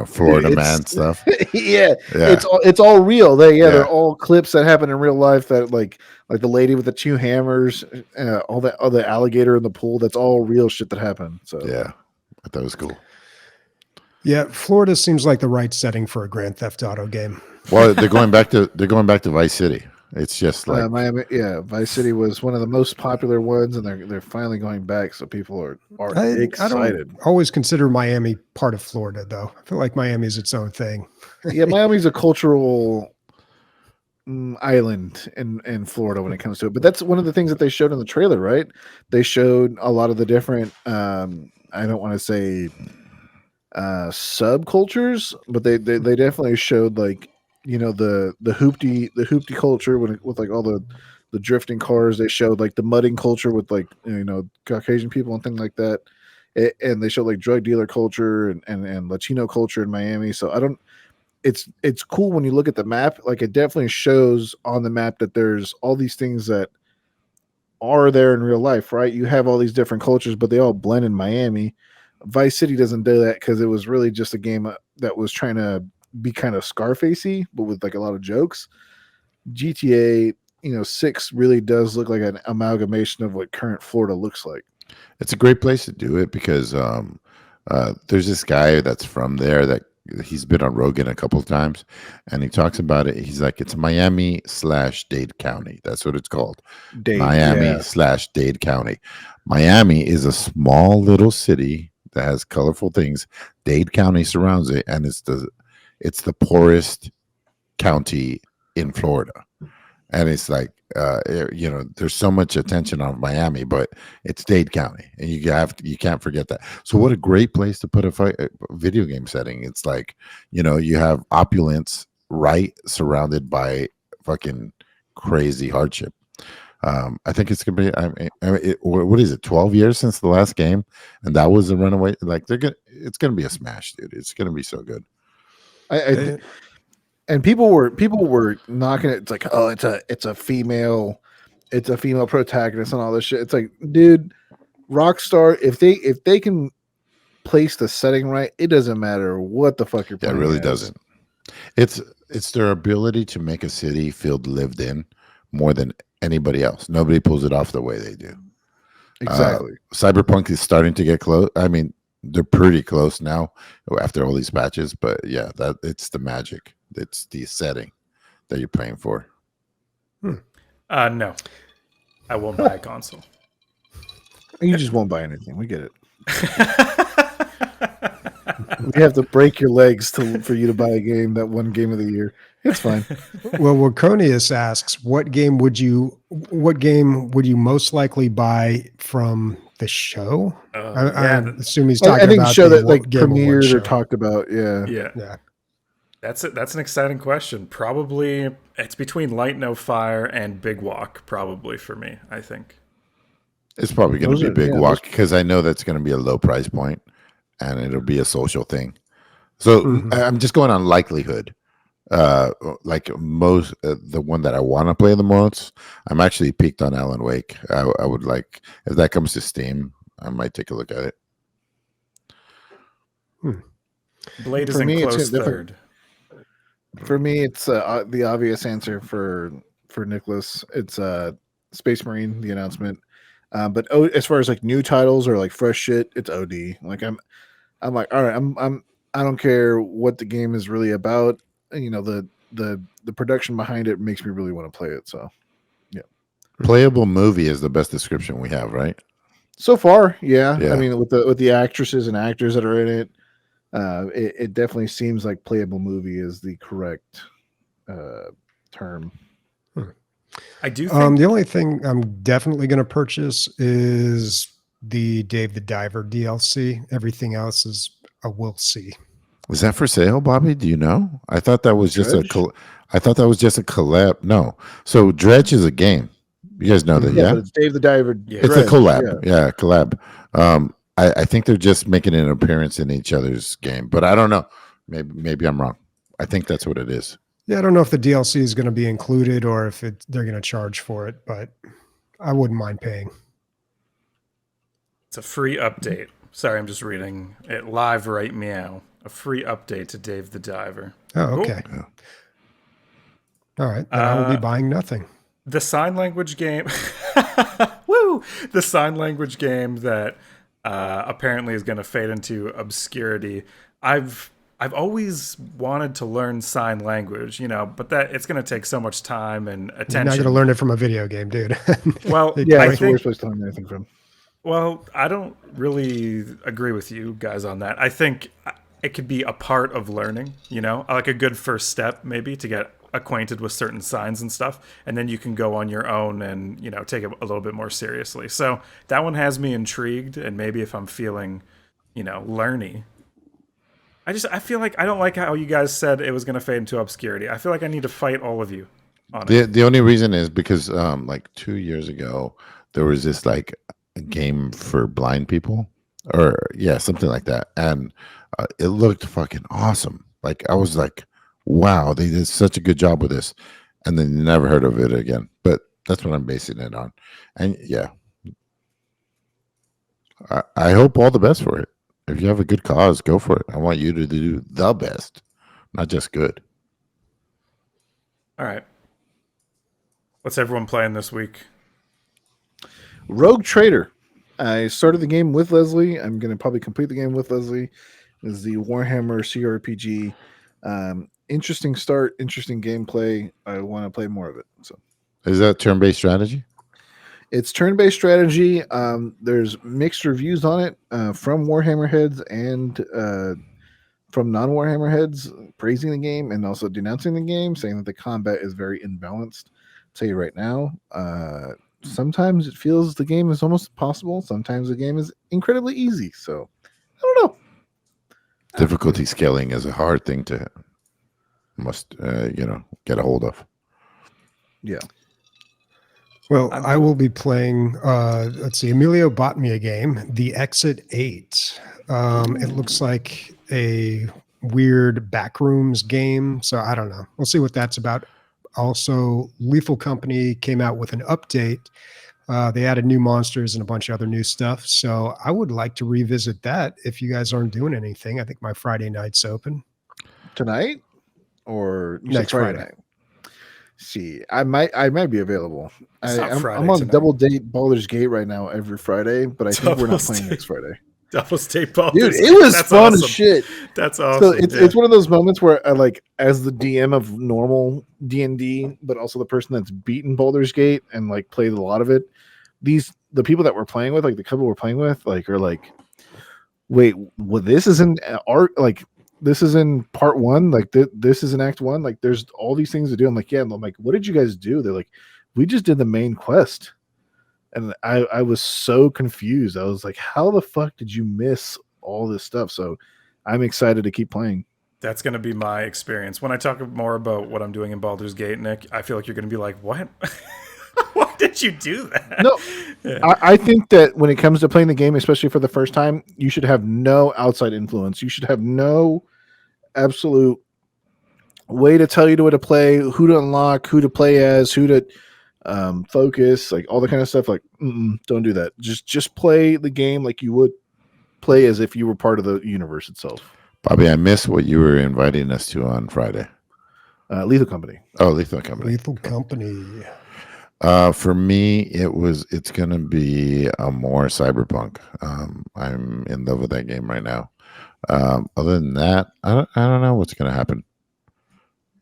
Florida man stuff.
yeah,
Yeah.
it's all real. They're
Yeah.
all clips that happen in real life. That like the lady with the 2 hammers, all that other alligator in the pool. That's all real shit that happened. So
Yeah, I thought it was cool.
Yeah, Florida seems like the right setting for a Grand Theft Auto game.
Well, they're going back to Vice City. It's just like
Miami, Vice City was one of the most popular ones, and they're finally going back. So people are excited.
I don't always consider Miami part of Florida, though. I feel like Miami is its own thing.
Yeah, Miami's a cultural island in Florida when it comes to it. But that's one of the things that they showed in the trailer, right? They showed a lot of the different. I don't want to say subcultures, but they definitely showed like the hoopty culture with like all the drifting cars. They showed like the mudding culture with like Caucasian people and things like that. And they showed like drug dealer culture and Latino culture in Miami. So it's cool when you look at the map. Like it definitely shows on the map that there's all these things that are there in real life, right? You have all these different cultures, but they all blend in Miami. Vice City doesn't do that because it was really just a game that was trying to be kind of Scarfacey, but with like a lot of jokes. GTA 6 really does look like an amalgamation of what current Florida looks like.
it's a great place to do it because there's this guy that's from there that he's been on Rogan a couple of times, and he talks about it. He's like, it's Miami/Dade County. That's what it's called. Miami/Dade County. Miami is a small little city that has colorful things. Dade County surrounds it, and it's the poorest county in Florida. And it's like, there's so much attention on Miami, but it's Dade County, and you can't forget that. So what a great place to put a video game setting. It's like, you have opulence right surrounded by fucking crazy hardship. I think it's gonna be. What is it? 12 years since the last game, and that was a runaway. Like it's gonna be a smash, dude. It's gonna be so good.
And people were knocking it. It's like, oh, it's a female protagonist and all this shit. It's like, dude, Rockstar, if they can place the setting right, it doesn't matter what the fuck you're playing.
It really
as.
doesn't. It's their ability to make a city feel lived in more than anybody else. Nobody pulls it off the way they do.
Exactly.
Cyberpunk is starting to get close. I mean, they're pretty close now after all these patches. But yeah, that it's the magic. It's the setting that you're playing for.
No, I won't buy a console.
You just won't buy anything. We get it. We have to break your legs for you to buy a game, that one game of the year. It's fine.
Well, Waconius asks, what game would you most likely buy from the show? I assume he's talking
I think
about
show
the
that like
Game Awards
premiered
show.
or talked about. Yeah.
Yeah. That's it. That's an exciting question. Probably it's between Light No Fire and Big Walk. Probably for me, I think.
It's probably going to be Big Walk because I know that's going to be a low price point, and it'll be a social thing. So I'm just going on likelihood. Like most, the one that I want to play the most, I'm actually peaked on Alan Wake. I would like, if that comes to Steam, I might take a look at it.
Blade is in close third.
For me, it's the obvious answer for Nicholas. It's Space Marine, the announcement. But as far as like new titles or like fresh shit, it's OD. Like I'm like, all right, I don't care what the game is really about. You know, the production behind it makes me really want to play it. So yeah.
Playable movie is the best description we have, right?
So far, yeah. I mean, with the actresses and actors that are in it, it definitely seems like playable movie is the correct term.
I do think
the only thing I'm definitely going to purchase is the Dave the Diver DLC. Everything else is a we'll see.
Was that for sale, Bobby? Do you know? I thought that was just I thought that was just a collab. No. So Dredge is a game. You guys know that, yeah?
But it's Dave the Diver.
It's a collab. Yeah, collab. I think they're just making an appearance in each other's game, but I don't know. Maybe I'm wrong. I think that's what it is.
Yeah, I don't know if the DLC is going to be included or if they're going to charge for it, but I wouldn't mind paying.
It's a free update. Sorry, I'm just reading it live right meow. A free update to Dave the Diver.
Oh, okay.
Cool.
All right. Then I will be buying nothing.
The sign language game. Woo! The sign language game that apparently is going to fade into obscurity. I've always wanted to learn sign language, you know, but that it's going to take so much time and attention.
You're not going to learn it from a video game, dude.
Well,
yeah, that's the worst place to learn anything from.
Well, I don't really agree with you guys on that. I think it could be a part of learning, you know, like a good first step maybe to get acquainted with certain signs and stuff, and then you can go on your own and, you know, take it a little bit more seriously. So that one has me intrigued, and maybe if I'm feeling, you know, learny, I feel like I don't like how you guys said it was going to fade into obscurity. I feel like I need to fight all of you on it.
The only reason is because like 2 years ago there was this like a game for blind people, or yeah, something like that, and it looked fucking awesome. Like I was like, wow, they did such a good job with this, and then never heard of it again. But that's what I'm basing it on. And yeah, I hope all the best for it. If you have a good cause, go for it. I want you to do the best, not just good.
All right. What's everyone playing this week?
Rogue Trader. I started the game with Leslie. I'm going to probably complete the game with Leslie. This is the Warhammer CRPG. Interesting start, interesting gameplay. I want to play more of it. So,
is that turn-based strategy?
It's turn-based strategy. There's mixed reviews on it from Warhammer heads and from non-Warhammer heads praising the game and also denouncing the game, saying that the combat is very imbalanced. I'll tell you right now, sometimes it feels the game is almost impossible. Sometimes the game is incredibly easy. So, I don't know.
Difficulty scaling is a hard thing to get a hold of.
Yeah.
Well, I will be playing, let's see, Emilio bought me a game, The Exit 8. It looks like a weird backrooms game, so I don't know. We'll see what that's about. Also, Lethal Company came out with an update. They added new monsters and a bunch of other new stuff, so I would like to revisit that if you guys aren't doing anything. I think my Friday night's open.
Tonight? Or
next Friday
night? See, I might be available.
It's not
I'm
Friday
on
tonight.
double date Baldur's Gate right now every Friday, but I think we're
Double
not playing
date.
next Friday.
Double State Ball.
Dude, it was
That's
fun
awesome.
as shit.
That's awesome.
So it's one of those moments where I like, as the DM of normal D&D, but also the person that's beaten Baldur's Gate and like played a lot of it. The people that we're playing with, like the couple we're playing with, like are like, wait, well, this is in art, like this is in part one, like this is in act one, like there's all these things to do. I'm like, yeah, and I'm like, what did you guys do? They're like, we just did the main quest. And I was so confused. I was like, how the fuck did you miss all this stuff? So I'm excited to keep playing.
That's going to be my experience. When I talk more about what I'm doing in Baldur's Gate, Nick, I feel like you're going to be like, what? Why did you do that?
No,
Yeah.
I think that when it comes to playing the game, especially for the first time, you should have no outside influence. You should have no absolute way to tell you what to play, who to unlock, who to play as, who to focus, like all the kind of stuff. Like, don't do that. Just play the game like you would play as if you were part of the universe itself.
Bobby, I missed what you were inviting us to on Friday.
Lethal Company.
Oh, Lethal Company.
Lethal Company.
For me, it's gonna be a more cyberpunk. I'm in love with that game right now. Other than that, I don't know what's gonna happen.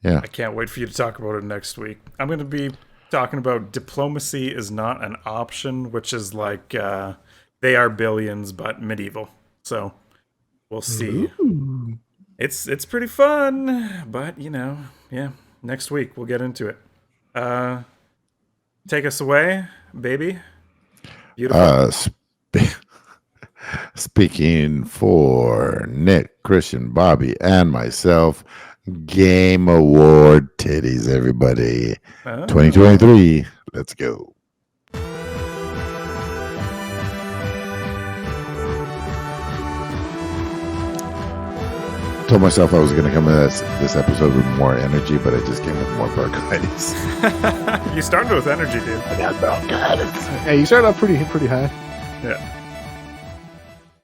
Yeah,
I can't wait for you to talk about it next week. I'm going to be talking about Diplomacy is Not an Option, which is like They Are Billions, but medieval. So we'll see.
Ooh.
It's pretty fun, but yeah. Next week we'll get into it. Take us away, baby. Beautiful.
Speaking for Nick, Christian, Bobby, and myself, Game Award titties, everybody. 2023. Let's go. Told myself I was going to come in this episode with more energy, but I just came with more bronchitis.
You started with energy, dude.
I got bronchitis.
Hey, you started off pretty high.
Yeah.